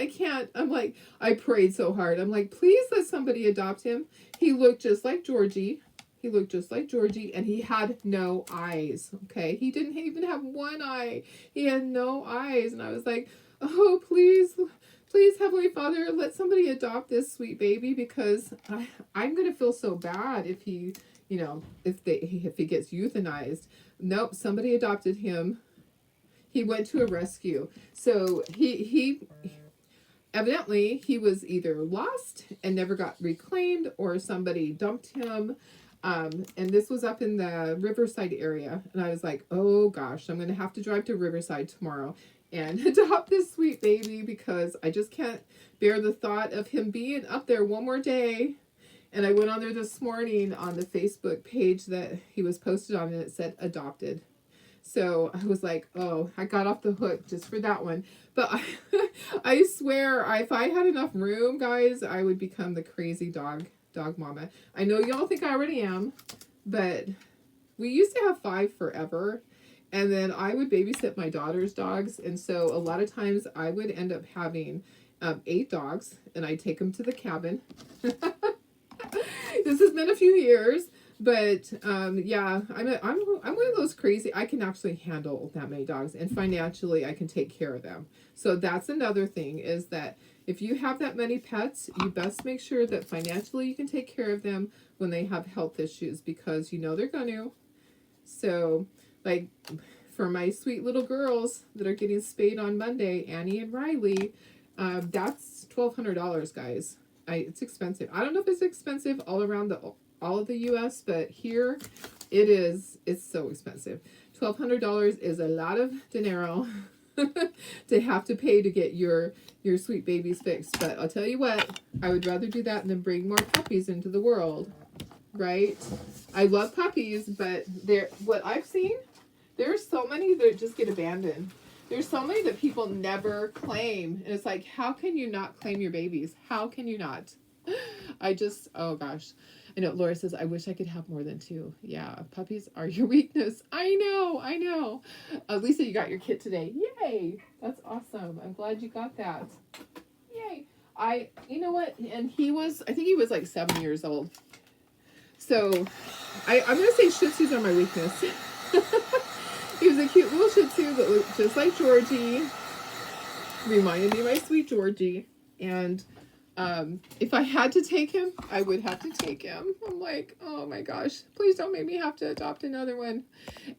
I'm like, I prayed so hard. I'm like, please let somebody adopt him. He looked just like Georgie. And he had no eyes. Okay, he didn't even have one eye. He had no eyes. And I was like, oh, please, Heavenly Father, let somebody adopt this sweet baby, because I'm gonna feel so bad if he, if he gets euthanized. Nope, somebody adopted him. He went to a rescue. So he evidently he was either lost and never got reclaimed, or somebody dumped him. And this was up in the Riverside area. And I was like, oh gosh, I'm going to have to drive to Riverside tomorrow and adopt this sweet baby, because I just can't bear the thought of him being up there one more day. And I went on there this morning on the Facebook page that he was posted on, and it said adopted. So I was like, oh, I got off the hook just for that one. But I swear, if I had enough room, guys, I would become the crazy dog dog mama. I know y'all think I already am, but we used to have 5 forever. And then I would babysit my daughter's dogs. And so a lot of times I would end up having 8 dogs, and I'd take them to the cabin. This has been a few years, but yeah, I'm one of those crazy. I can actually handle that many dogs, and financially I can take care of them. So that's another thing, is that if you have that many pets, you best make sure that financially you can take care of them when they have health issues, because you know they're going to. So, like, for my sweet little girls that are getting spayed on Monday, Annie and Riley, that's $1,200, guys. It's expensive. I don't know if it's expensive all around all of the U.S., but here it is. It's so expensive. $1,200 is a lot of dinero to have to pay to get your sweet babies fixed. But I'll tell you what, I would rather do that than bring more puppies into the world, right? I love puppies, but what I've seen, there are so many that just get abandoned. There's so many that people never claim. And it's like, how can you not claim your babies? How can you not? Oh gosh. I know Laura says, I wish I could have more than 2. Yeah, puppies are your weakness. I know. Lisa, you got your kit today. Yay. That's awesome. I'm glad you got that. Yay. You know what? And I think he was like 7 years old. So I'm going to say Shih Tzus are my weakness. He was a cute little Shih Tzu that looked just like Georgie. Reminded me of my sweet Georgie. And if I had to take him, I would have to take him. I'm like, oh my gosh, please don't make me have to adopt another one.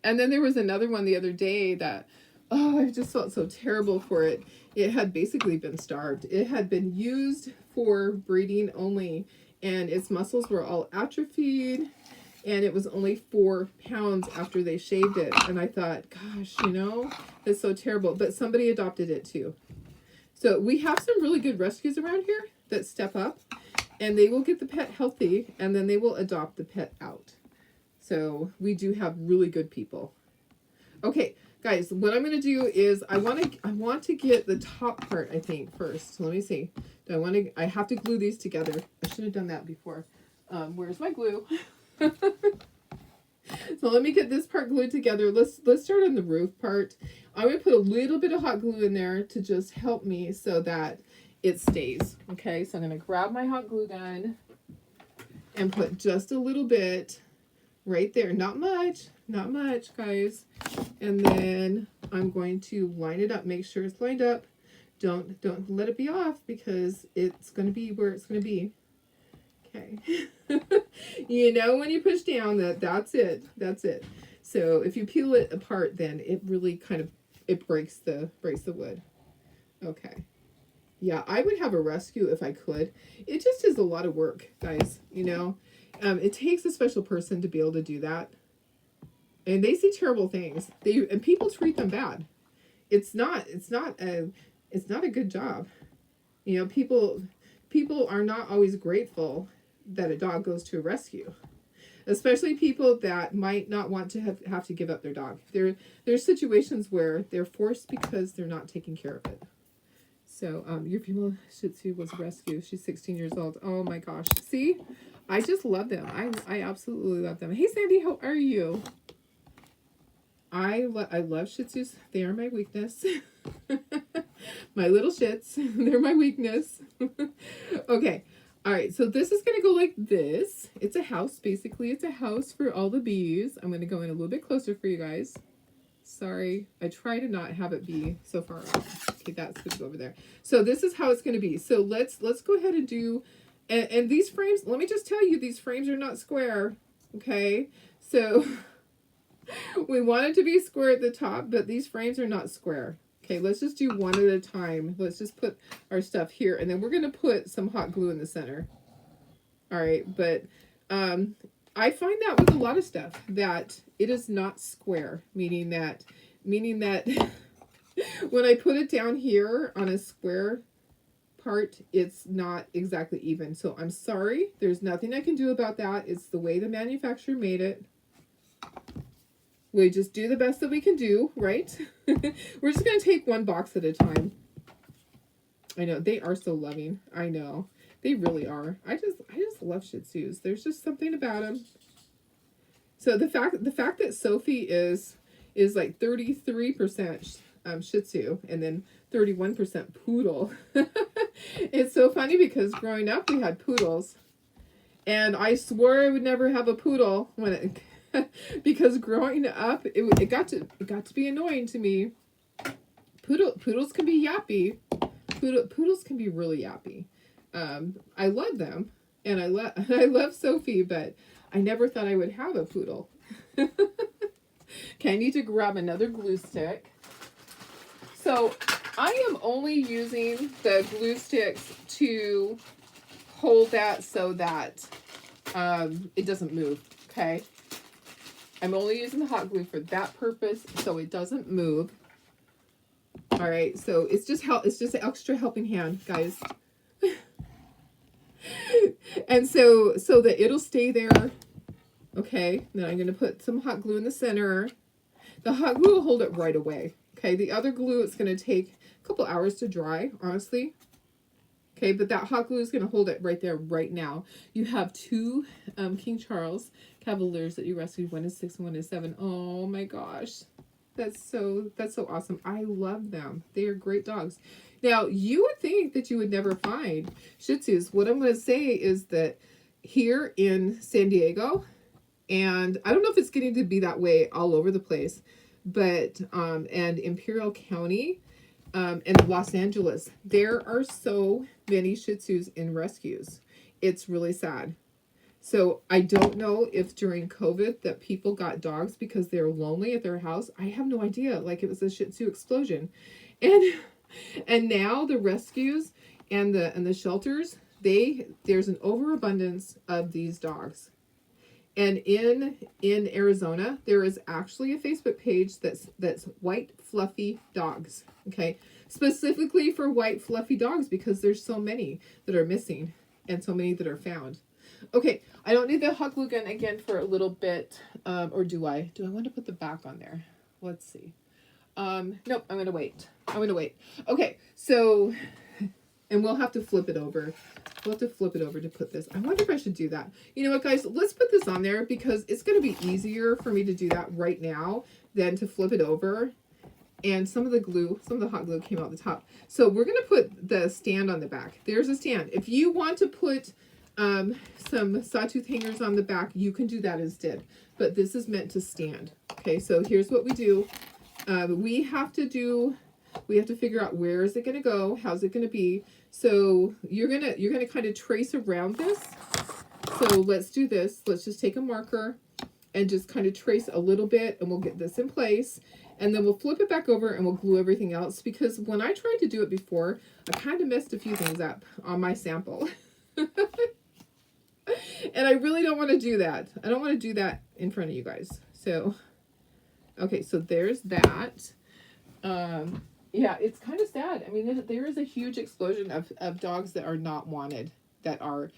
And then there was another one the other day that, I just felt so terrible for it. It had basically been starved. It had been used for breeding only, and its muscles were all atrophied. And it was only 4 pounds after they shaved it. And I thought, gosh, it's so terrible. But somebody adopted it too. So we have some really good rescues around here that step up. And they will get the pet healthy. And then they will adopt the pet out. So we do have really good people. Okay, guys, what I'm going to do is I want to get the top part, I think, first. So let me see. I have to glue these together. I should have done that before. Where's my glue? So let me get this part glued together. Let's start on the roof part. I'm going to put a little bit of hot glue in there to just help me so that it stays. Okay, so I'm going to grab my hot glue gun and put just a little bit right there. Not much, guys. And then I'm going to line it up. Make sure it's lined up. Don't let it be off, because it's going to be where it's going to be. Okay. When you push down, that's it. So if you peel it apart, then it really it breaks the wood. Okay. Yeah, I would have a rescue if I could. It just is a lot of work, guys. It takes a special person to be able to do that. And they see terrible things. And people treat them bad. It's not a good job. People are not always grateful that a dog goes to a rescue, especially people that might not want to have to give up their dog. There's situations where they're forced because they're not taking care of it. So your female Shih Tzu was a rescue. She's 16 years old. Oh my gosh. See, I just love them. I absolutely love them. Hey Sandy, how are you? I love Shih Tzus. They are my weakness. My little shits. They're my weakness. Okay. All right. So this is going to go like this. It's a house. Basically, it's a house for all the bees. I'm going to go in a little bit closer for you guys. Sorry. I try to not have it be so far off. Okay. That's going to go over there. So this is how it's going to be. So let's go ahead and do, and these frames, let me just tell you, these frames are not square. Okay. So we want it to be square at the top, but these frames are not square. Okay, let's just do one at a time. Let's just put our stuff here, and then we're going to put some hot glue in the center. All right, but I find that with a lot of stuff that it is not square, meaning that when I put it down here on a square part, it's not exactly even. So I'm sorry. There's nothing I can do about that. It's the way the manufacturer made it. We just do the best that we can do, right? We're just going to take one box at a time. I know, they are so loving. I know. They really are. I just love Shih Tzus. There's just something about them. So the fact that Sophie is like 33% Shih Tzu and then 31% Poodle. It's so funny because growing up we had poodles, and I swore I would never have a poodle when it because growing up it got to be annoying to me. Poodles can be yappy. Poodles can be really yappy. I love them, and I love Sophie, but I never thought I would have a poodle. Okay, I need to grab another glue stick. So I am only using the glue sticks to hold that so that it doesn't move. Okay, I'm only using the hot glue for that purpose, so it doesn't move. All right, so it's just an extra helping hand, guys. And so that it'll stay there. Okay, then I'm going to put some hot glue in the center. The hot glue will hold it right away. Okay, the other glue, it's going to take a couple hours to dry, honestly. Okay, but that hot glue is going to hold it right there right now. You have two King Charles Cavaliers that you rescued. One is 6 and one is 7. Oh my gosh. That's so awesome. I love them. They are great dogs. Now, you would think that you would never find Shih Tzus. What I'm going to say is that here in San Diego, and I don't know if it's getting to be that way all over the place, but and Imperial County and Los Angeles, there are so many Shih Tzus in rescues. It's really sad. So I don't know if during COVID that people got dogs because they're lonely at their house. I have no idea. Like, it was a Shih Tzu explosion. And now the rescues and the shelters, there's an overabundance of these dogs. And in Arizona, there is actually a Facebook page that's white fluffy dogs. Okay, specifically for white fluffy dogs because there's so many that are missing and so many that are found. Okay, I don't need the hot glue gun again for a little bit, or do I? Do I want to put the back on there? Let's see. Nope, I'm gonna wait. Okay, so, and we'll have to flip it over. We'll have to flip it over to put this. I wonder if I should do that. You know what, guys? Let's put this on there because it's going to be easier for me to do that right now than to flip it over. And some of the hot glue came out the top. So we're going to put the stand on the back. There's a stand. If you want to put some sawtooth hangers on the back, you can do that instead. But this is meant to stand. Okay, so here's what we do. We have to figure out where is it going to go, how's it going to be. So you're gonna kind of trace around this. So let's do this. Let's just take a marker and just kind of trace a little bit, and we'll get this in place. And then we'll flip it back over and we'll glue everything else, because when I tried to do it before, I kind of messed a few things up on my sample. And I really don't want to do that. I don't want to do that in front of you guys. So, okay, so there's that. Yeah, it's kind of sad. I mean, there is a huge explosion of dogs that are not wanted, that are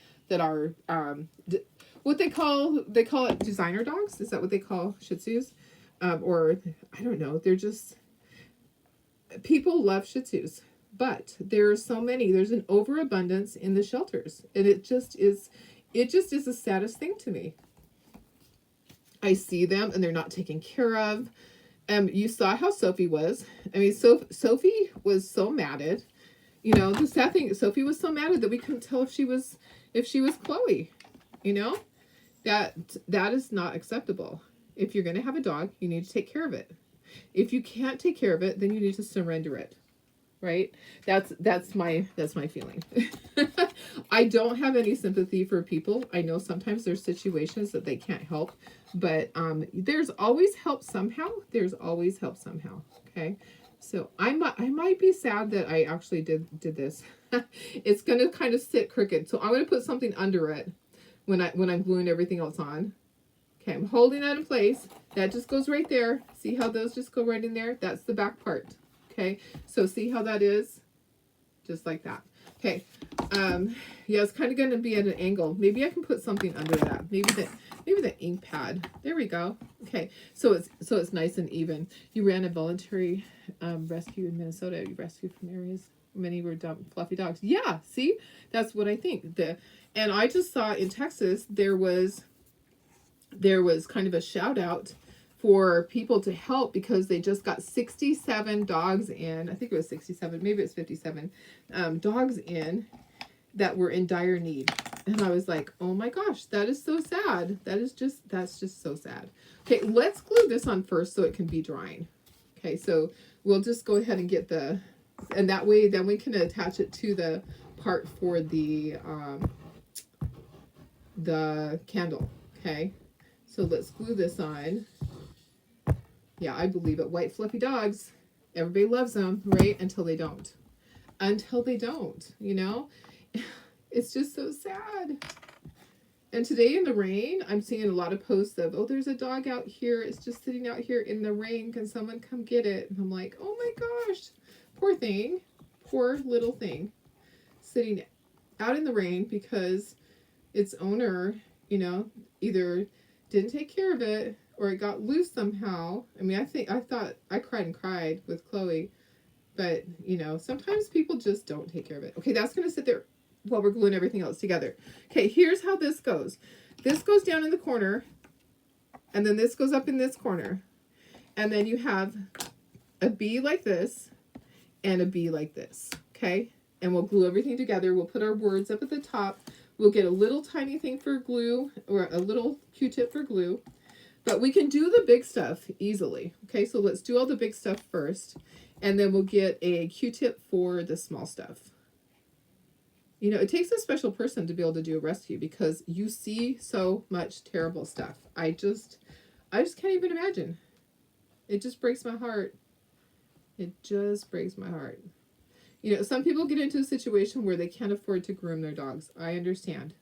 what they call it designer dogs. Is that what they call Shih Tzus? Or I don't know. They're just, people love Shih Tzus, but there are so many. There's an overabundance in the shelters, and it just is the saddest thing to me. I see them and they're not taken care of. You saw how Sophie was. I mean, Sophie was so matted. You know, the sad thing, Sophie was so matted that we couldn't tell if she was Chloe. You know, that is not acceptable. If you're going to have a dog, you need to take care of it. If you can't take care of it, then you need to surrender it. Right? That's my feeling. I don't have any sympathy for people. I know sometimes there's situations that they can't help, but there's always help somehow. Okay, so I might be sad that I actually did this. It's gonna kind of sit crooked, so I'm gonna put something under it when I'm gluing everything else on. Okay, I'm holding that in place. That just goes right there. See how those just go right in there? That's the back part. Okay, so see how that is? Just like that. Okay, yeah, it's kind of going to be at an angle. Maybe I can put something under that. Maybe the ink pad. There we go. Okay, so it's nice and even. You ran a voluntary rescue in Minnesota. You rescued from areas. Many were dumb, fluffy dogs. Yeah, see, that's what I think. And I just saw in Texas there was kind of a shout out for people to help because they just got 67 dogs in. I think it was 67, maybe it's 57 dogs in that were in dire need. And I was like, oh my gosh, that is so sad. That's just so sad. Okay, let's glue this on first so it can be drying. Okay, so we'll just go ahead and get and that way then we can attach it to the part for the candle. Okay, so let's glue this on. Yeah, I believe it. White fluffy dogs, everybody loves them, right? Until they don't. Until they don't, you know? It's just so sad. And today in the rain, I'm seeing a lot of posts of, oh, there's a dog out here. It's just sitting out here in the rain. Can someone come get it? And I'm like, oh my gosh, poor thing. Poor little thing. Sitting out in the rain because its owner, you know, either didn't take care of it or it got loose somehow. I mean, I thought I cried and cried with Chloe. But, you know, sometimes people just don't take care of it. Okay, that's going to sit there while we're gluing everything else together. Okay, here's how this goes. This goes down in the corner, and then this goes up in this corner. And then you have a B like this, and a B like this, okay? And we'll glue everything together. We'll put our words up at the top. We'll get a little tiny thing for glue, or a little Q-tip for glue. But we can do the big stuff easily, okay? So let's do all the big stuff first, and then we'll get a Q-tip for the small stuff. You know, it takes a special person to be able to do a rescue because you see so much terrible stuff. I just can't even imagine. It just breaks my heart. It just breaks my heart. You know, some people get into a situation where they can't afford to groom their dogs. I understand.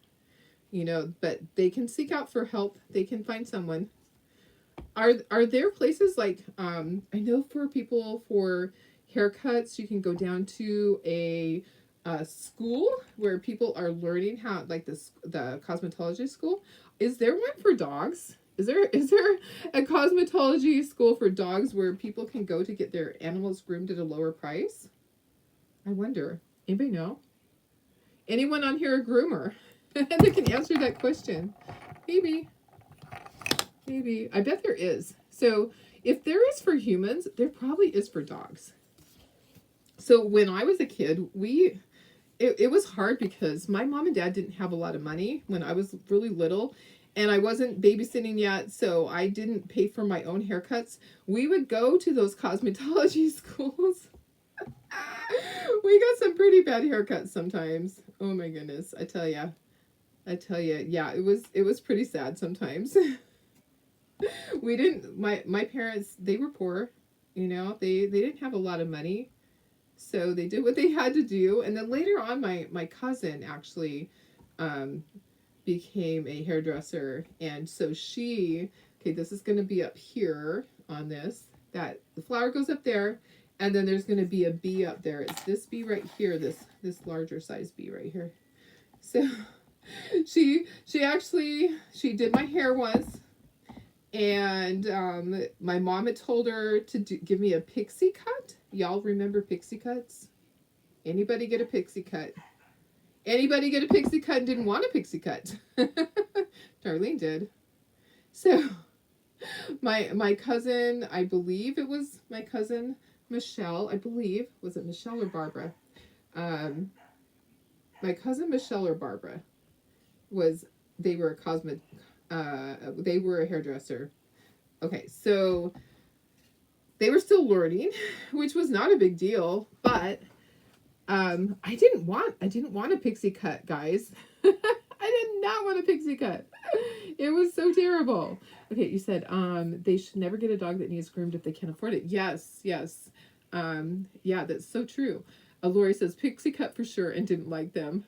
You know, but they can seek out for help. They can find someone. Are there places like, I know for people for haircuts, you can go down to a school where people are learning how, like the cosmetology school. Is there one for dogs? Is there a cosmetology school for dogs where people can go to get their animals groomed at a lower price? I wonder. Anybody know? Anyone on here a groomer that can answer that question? Maybe. I bet there is. So if there is for humans, there probably is for dogs. So when I was a kid, it was hard because my mom and dad didn't have a lot of money when I was really little, and I wasn't babysitting yet, so I didn't pay for my own haircuts. We would go to those cosmetology schools. We got some pretty bad haircuts sometimes. Oh my goodness, I tell ya, yeah, it was pretty sad sometimes. We didn't, my parents, they were poor, you know, they didn't have a lot of money, so they did what they had to do. And then later on, my cousin actually became a hairdresser, and so okay, this is going to be up here on this, that the flower goes up there, and then there's going to be a bee up there. It's this bee right here, this larger size bee right here. So she did my hair once. And my mom had told her to give me a pixie cut. Y'all remember pixie cuts? Anybody get a pixie cut? Anybody get a pixie cut and didn't want a pixie cut? Darlene did. So my cousin, I believe it was my cousin Michelle, I believe, was it Michelle or Barbara? My cousin Michelle or Barbara they were they were a hairdresser. Okay, so they were still learning, which was not a big deal, but I didn't want a pixie cut, guys. I did not want a pixie cut. It was so terrible. Okay, you said they should never get a dog that needs groomed if they can't afford it. Yes. Yeah, that's so true. Lori says pixie cut for sure and didn't like them.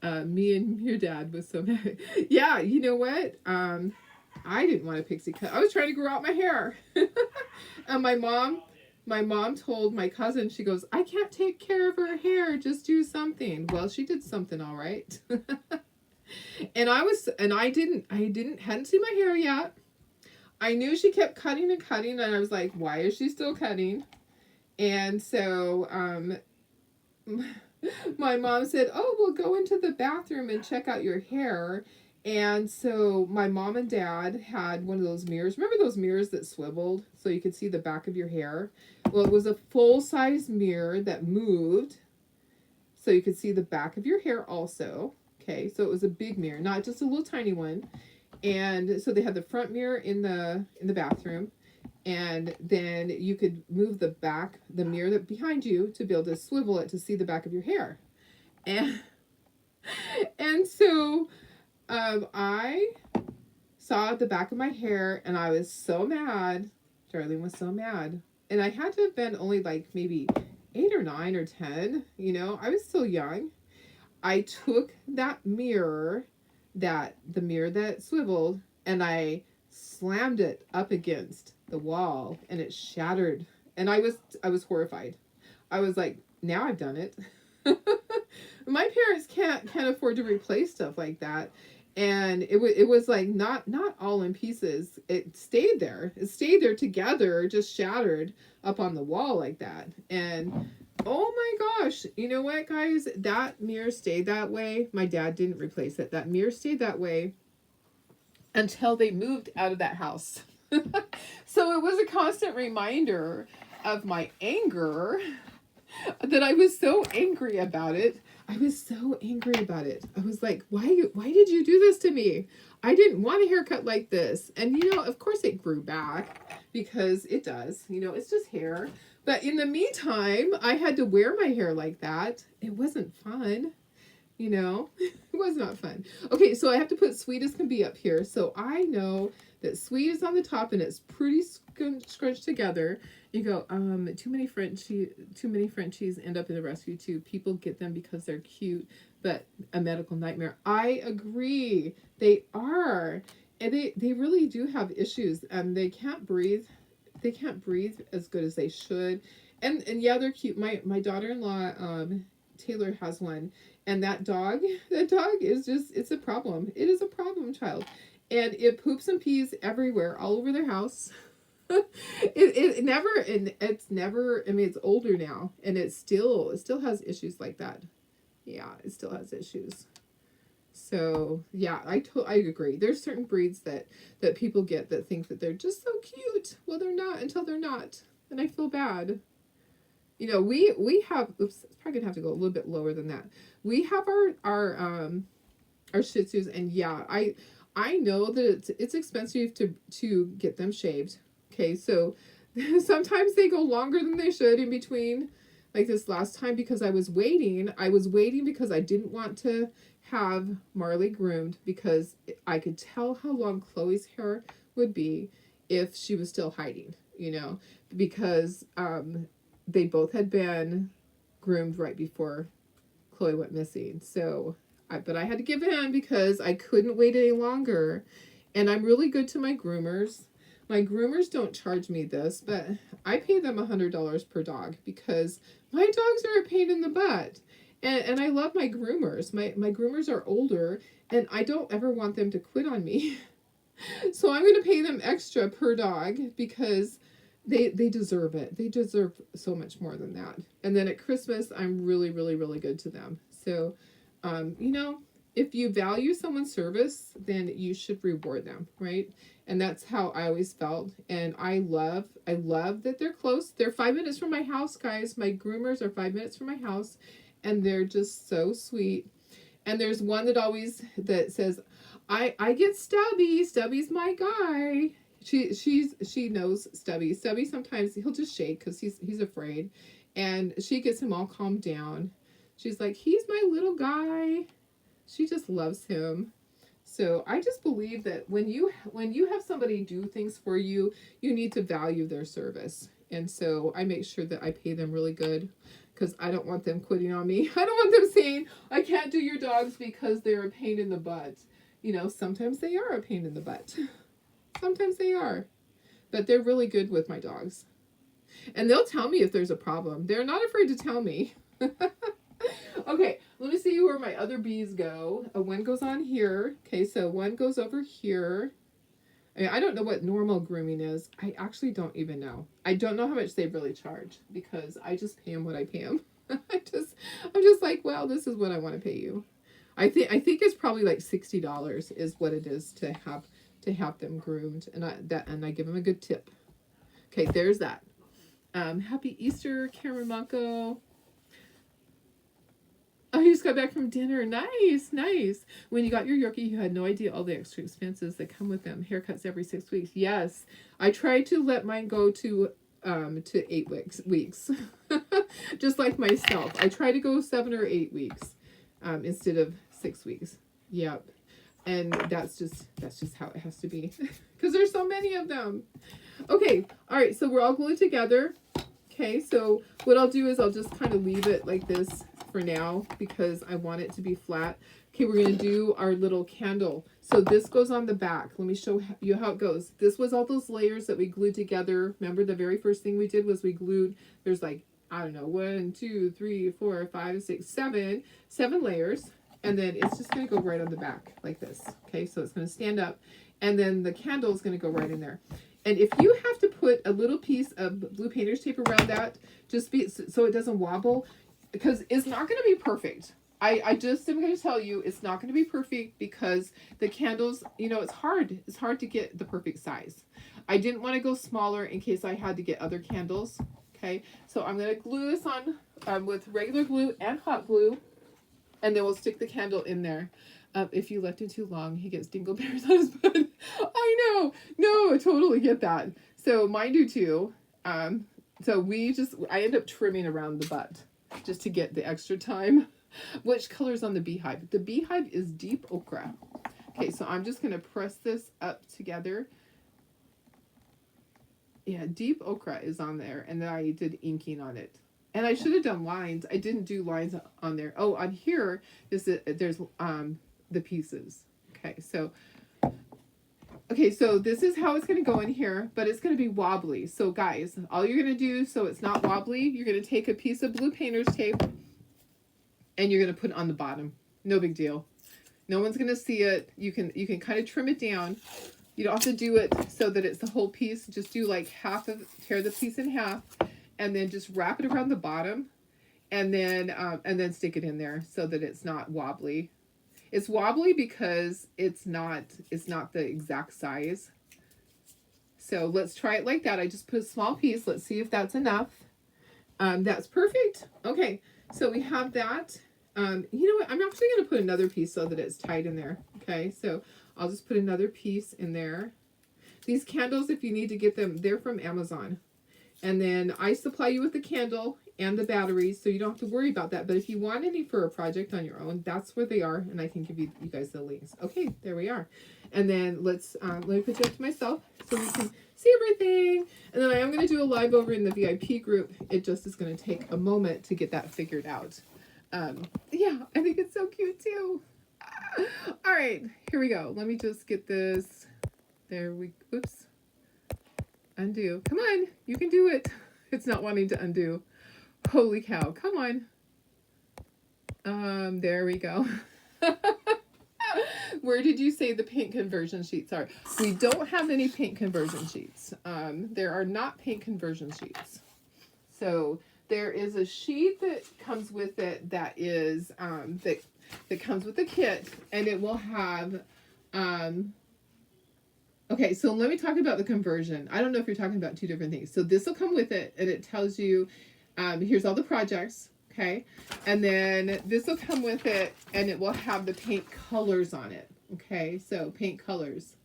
Me and your dad was so mad. Yeah, you know what? I didn't want a pixie cut. I was trying to grow out my hair. And my mom told my cousin, she goes, I can't take care of her hair. Just do something. Well, she did something all right. And I hadn't seen my hair yet. I knew she kept cutting and cutting, and I was like, why is she still cutting? And so, my mom said, "Oh, we'll go into the bathroom and check out your hair." And so my mom and dad had one of those mirrors. Remember those mirrors that swiveled so you could see the back of your hair? Well, it was a full-size mirror that moved so you could see the back of your hair also. Okay, so it was a big mirror, not just a little tiny one. And so they had the front mirror in the bathroom, and then you could move the mirror that behind you to be able to swivel it to see the back of your hair. And and so I saw the back of my hair, and I was so mad. Darlene was so mad, and I had to have been only like maybe 8 or 9 or 10. I was still young. I took that mirror, the mirror that swiveled, and I slammed it up against the wall, and it shattered. And I was horrified. I was like, now I've done it. My parents can't afford to replace stuff like that. And it was like not all in pieces. It stayed there. It stayed there together, just shattered up on the wall like that. And oh my gosh, you know what, guys? That mirror stayed that way. My dad didn't replace it. That mirror stayed that way until they moved out of that house. So it was a constant reminder of my anger, that I was so angry about it. I was so angry about it. I was like, why did you do this to me? I didn't want a haircut like this. And of course it grew back, because it does. It's just hair. But in the meantime, I had to wear my hair like that. It wasn't fun. It was not fun. Okay, so I have to put Sweet as Can Be up here. So I know that Sweet is on the top and it's pretty scrunched together. You go, too many Frenchies end up in the rescue too. People get them because they're cute, but a medical nightmare. I agree. They are. And they really do have issues. They can't breathe. They can't breathe as good as they should. And yeah, they're cute. My daughter-in-law, Taylor, has one. And that dog is it's a problem. It is a problem child. And it poops and pees everywhere, all over their house. It's never, I mean, it's older now, and it still has issues like that. Yeah, it still has issues. So yeah, I agree. There's certain breeds that people get that think that they're just so cute. Well, they're not until they're not, and I feel bad. We have. Oops, it's probably gonna have to go a little bit lower than that. We have our Shih Tzus, and yeah, I know that it's expensive to get them shaved. Okay, so sometimes they go longer than they should in between. Like this last time, because I was waiting because I didn't want to have Marley groomed, because I could tell how long Chloe's hair would be if she was still hiding, because they both had been groomed right before Chloe went missing. So, but I had to give in because I couldn't wait any longer. And I'm really good to my groomers. My groomers don't charge me this, but I pay them $100 per dog, because my dogs are a pain in the butt. And I love my groomers. My groomers are older, and I don't ever want them to quit on me. So I'm going to pay them extra per dog, because they deserve it. They deserve so much more than that. And then at Christmas, I'm really, really, really good to them. So, if you value someone's service, then you should reward them, right? And that's how I always felt. And I love that they're close. They're 5 minutes from my house, guys. My groomers are 5 minutes from my house, and they're just so sweet. And there's one that says, I get Stubby. Stubby's my guy. She knows Stubby. Stubby sometimes he'll just shake because he's afraid, and she gets him all calmed down. She's like, he's my little guy. She just loves him. So I just believe that when you have somebody do things for you, you need to value their service. And so I make sure that I pay them really good, because I don't want them quitting on me. I don't want them saying, I can't do your dogs because they're a pain in the butt. Sometimes they are a pain in the butt. Sometimes they are. But they're really good with my dogs. And they'll tell me if there's a problem. They're not afraid to tell me. Okay, let me see where my other bees go. One goes on here. Okay, so one goes over here. I don't know what normal grooming is. I actually don't even know. I don't know how much they really charge, because I just pay them what I pay them. I'm just like, well, this is what I want to pay you. I think it's probably like $60 is what it is to have them groomed, and I give them a good tip. Okay, there's that. Happy Easter, Cameron Mako. Oh, you just got back from dinner. Nice, nice. When you got your Yorkie, you had no idea all the extra expenses that come with them. Haircuts every 6 weeks. Yes, I tried to let mine go to 8 weeks. Just like myself. I try to go 7 or 8 weeks instead of 6 weeks. Yep. And that's just how it has to be because there's so many of them. Okay, all right, so we're all glued together. Okay, so what I'll do is I'll just kind of leave it like this for now because I want it to be flat. Okay, we're going to do our little candle. So this goes on the back. Let me show you how it goes. This was all those layers that we glued together. Remember the very first thing we did was we glued, there's like, I don't know, 1, 2, 3, 4, 5, 6, 7 layers. And then it's just going to go right on the back like this. Okay, so it's going to stand up. And then the candle is going to go right in there. And if you have to put a little piece of blue painter's tape around that, just so it doesn't wobble, because it's not going to be perfect. I just am going to tell you it's not going to be perfect because the candles, you know, it's hard. It's hard to get the perfect size. I didn't want to go smaller in case I had to get other candles. Okay, so I'm going to glue this on with regular glue and hot glue. And then we'll stick the candle in there. If you left it too long, he gets dingleberries on his butt. I know. No, I totally get that. So mine do too. So I end up trimming around the butt just to get the extra time. Which color's on the beehive? The beehive is deep ochre. Okay, so I'm just going to press this up together. Yeah, deep ochre is on there. And then I did inking on it. And I should have done lines. I didn't do lines on there. Oh, on here, there's the pieces. Okay, so this is how it's going to go in here, but it's going to be wobbly. So guys, all you're going to do so it's not wobbly, you're going to take a piece of blue painter's tape and you're going to put it on the bottom. No big deal. No one's going to see it. You can kind of trim it down. You don't have to do it so that it's the whole piece. Just do like tear the piece in half. And then just wrap it around the bottom and then stick it in there so that it's not wobbly. It's wobbly because it's not the exact size. So let's try it like that. I just put a small piece. Let's see if that's enough. That's perfect. Okay, so we have that. You know what? I'm actually going to put another piece so that it's tight in there. Okay, so I'll just put another piece in there. These candles, if you need to get them, they're from Amazon. And then I supply you with the candle and the batteries, so you don't have to worry about that. But if you want any for a project on your own, that's where they are, and I can give you guys the links. Okay, there we are. And then let me put you up to myself so we can see everything. And then I am going to do a live over in the VIP group. It just is going to take a moment to get that figured out. Yeah, I think it's so cute too. All right, here we go. Let me just get this. Oops. Undo. Come on, you can do it. It's not wanting to undo. Holy cow, come on. There we go. Where did you say the paint conversion sheets are? We don't have any paint conversion sheets. There are not paint conversion sheets. So there is a sheet that comes with it that is that comes with the kit, and it will have okay, so let me talk about the conversion. I don't know if you're talking about two different things. So this will come with it, and it tells you, here's all the projects, okay? And then this will come with it, and it will have the paint colors on it, okay? So paint colors.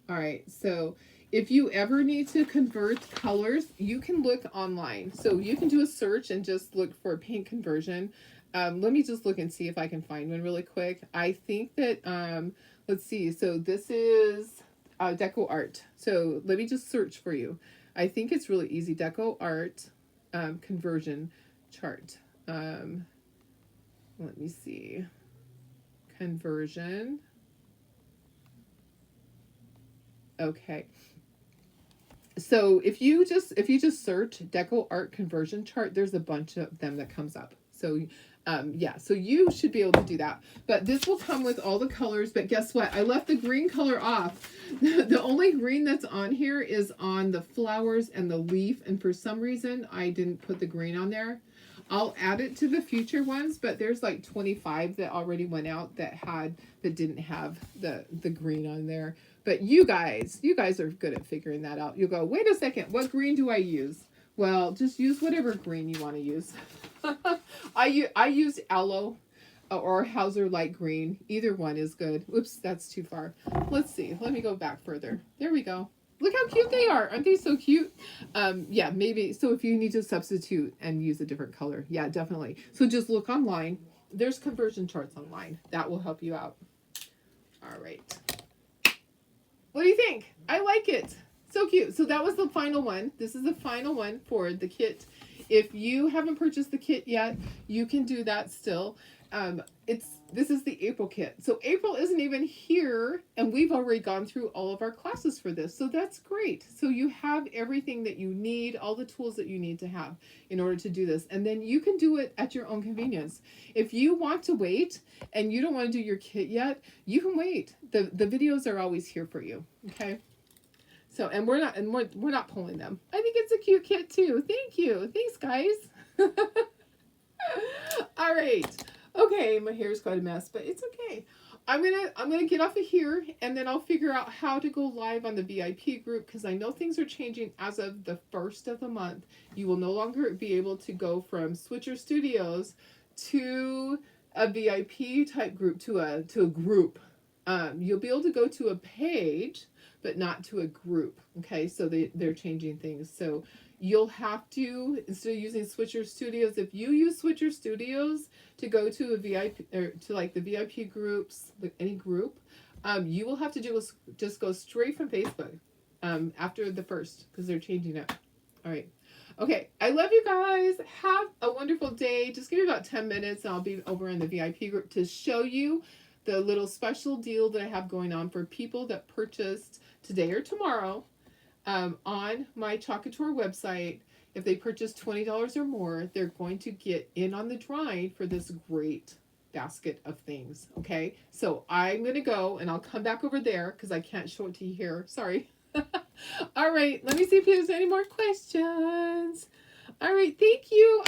All right, so if you ever need to convert colors, you can look online. So you can do a search and just look for paint conversion. Let me just look and see if I can find one really quick. I think that, let's see, so this is Deco Art. So let me just search for you. I think it's really easy. Deco Art conversion chart. Let me see. Conversion. Okay. So if you just search Deco Art conversion chart, there's a bunch of them that comes up. So yeah, so you should be able to do that. But this will come with all the colors. But guess what? I left the green color off. The only green that's on here is on the flowers and the leaf. And for some reason, I didn't put the green on there. I'll add it to the future ones, but there's like 25 that already went out that didn't have the green on there. But you guys are good at figuring that out. You'll go, wait a second, what green do I use? Well, just use whatever green you want to use. I use aloe or Hauser light green. Either one is good. Oops, that's too far. Let's see. Let me go back further. There we go. Look how cute they are. Aren't they so cute? Yeah, maybe. So if you need to substitute and use a different color, yeah, definitely. So just look online. There's conversion charts online. That will help you out. All right. What do you think? I like it. So cute. So that was the final one. This is the final one for the kit. If you haven't purchased the kit yet, you can do that still. This is the April kit. So April isn't even here, and we've already gone through all of our classes for this. So that's great. So you have everything that you need, all the tools that you need to have in order to do this. And then you can do it at your own convenience. If you want to wait and you don't want to do your kit yet, you can wait. The videos are always here for you. Okay. So, and we're not pulling them. I think it's a cute kit too. Thank you. Thanks, guys. All right. Okay, my hair's quite a mess, but it's okay. I'm gonna get off of here, and then I'll figure out how to go live on the VIP group, because I know things are changing as of the 1st of the month. You will no longer be able to go from Switcher Studios to a VIP type group to a group. You'll be able to go to a page, but not to a group. Okay, so they're changing things. So you'll have to, instead of using Switcher Studios, if you use Switcher Studios to go to a VIP, or to like the VIP groups, like any group, you will have to just go straight from Facebook after the 1st, because they're changing it. All right. Okay, I love you guys. Have a wonderful day. Just give me about 10 minutes and I'll be over in the VIP group to show you the little special deal that I have going on for people that purchased today or tomorrow on my Chalkator website. If they purchase $20 or more, they're going to get in on the drawing for this great basket of things. Okay, so I'm going to go and I'll come back over there because I can't show it to you here. Sorry. All right, let me see if there's any more questions. All right, thank you.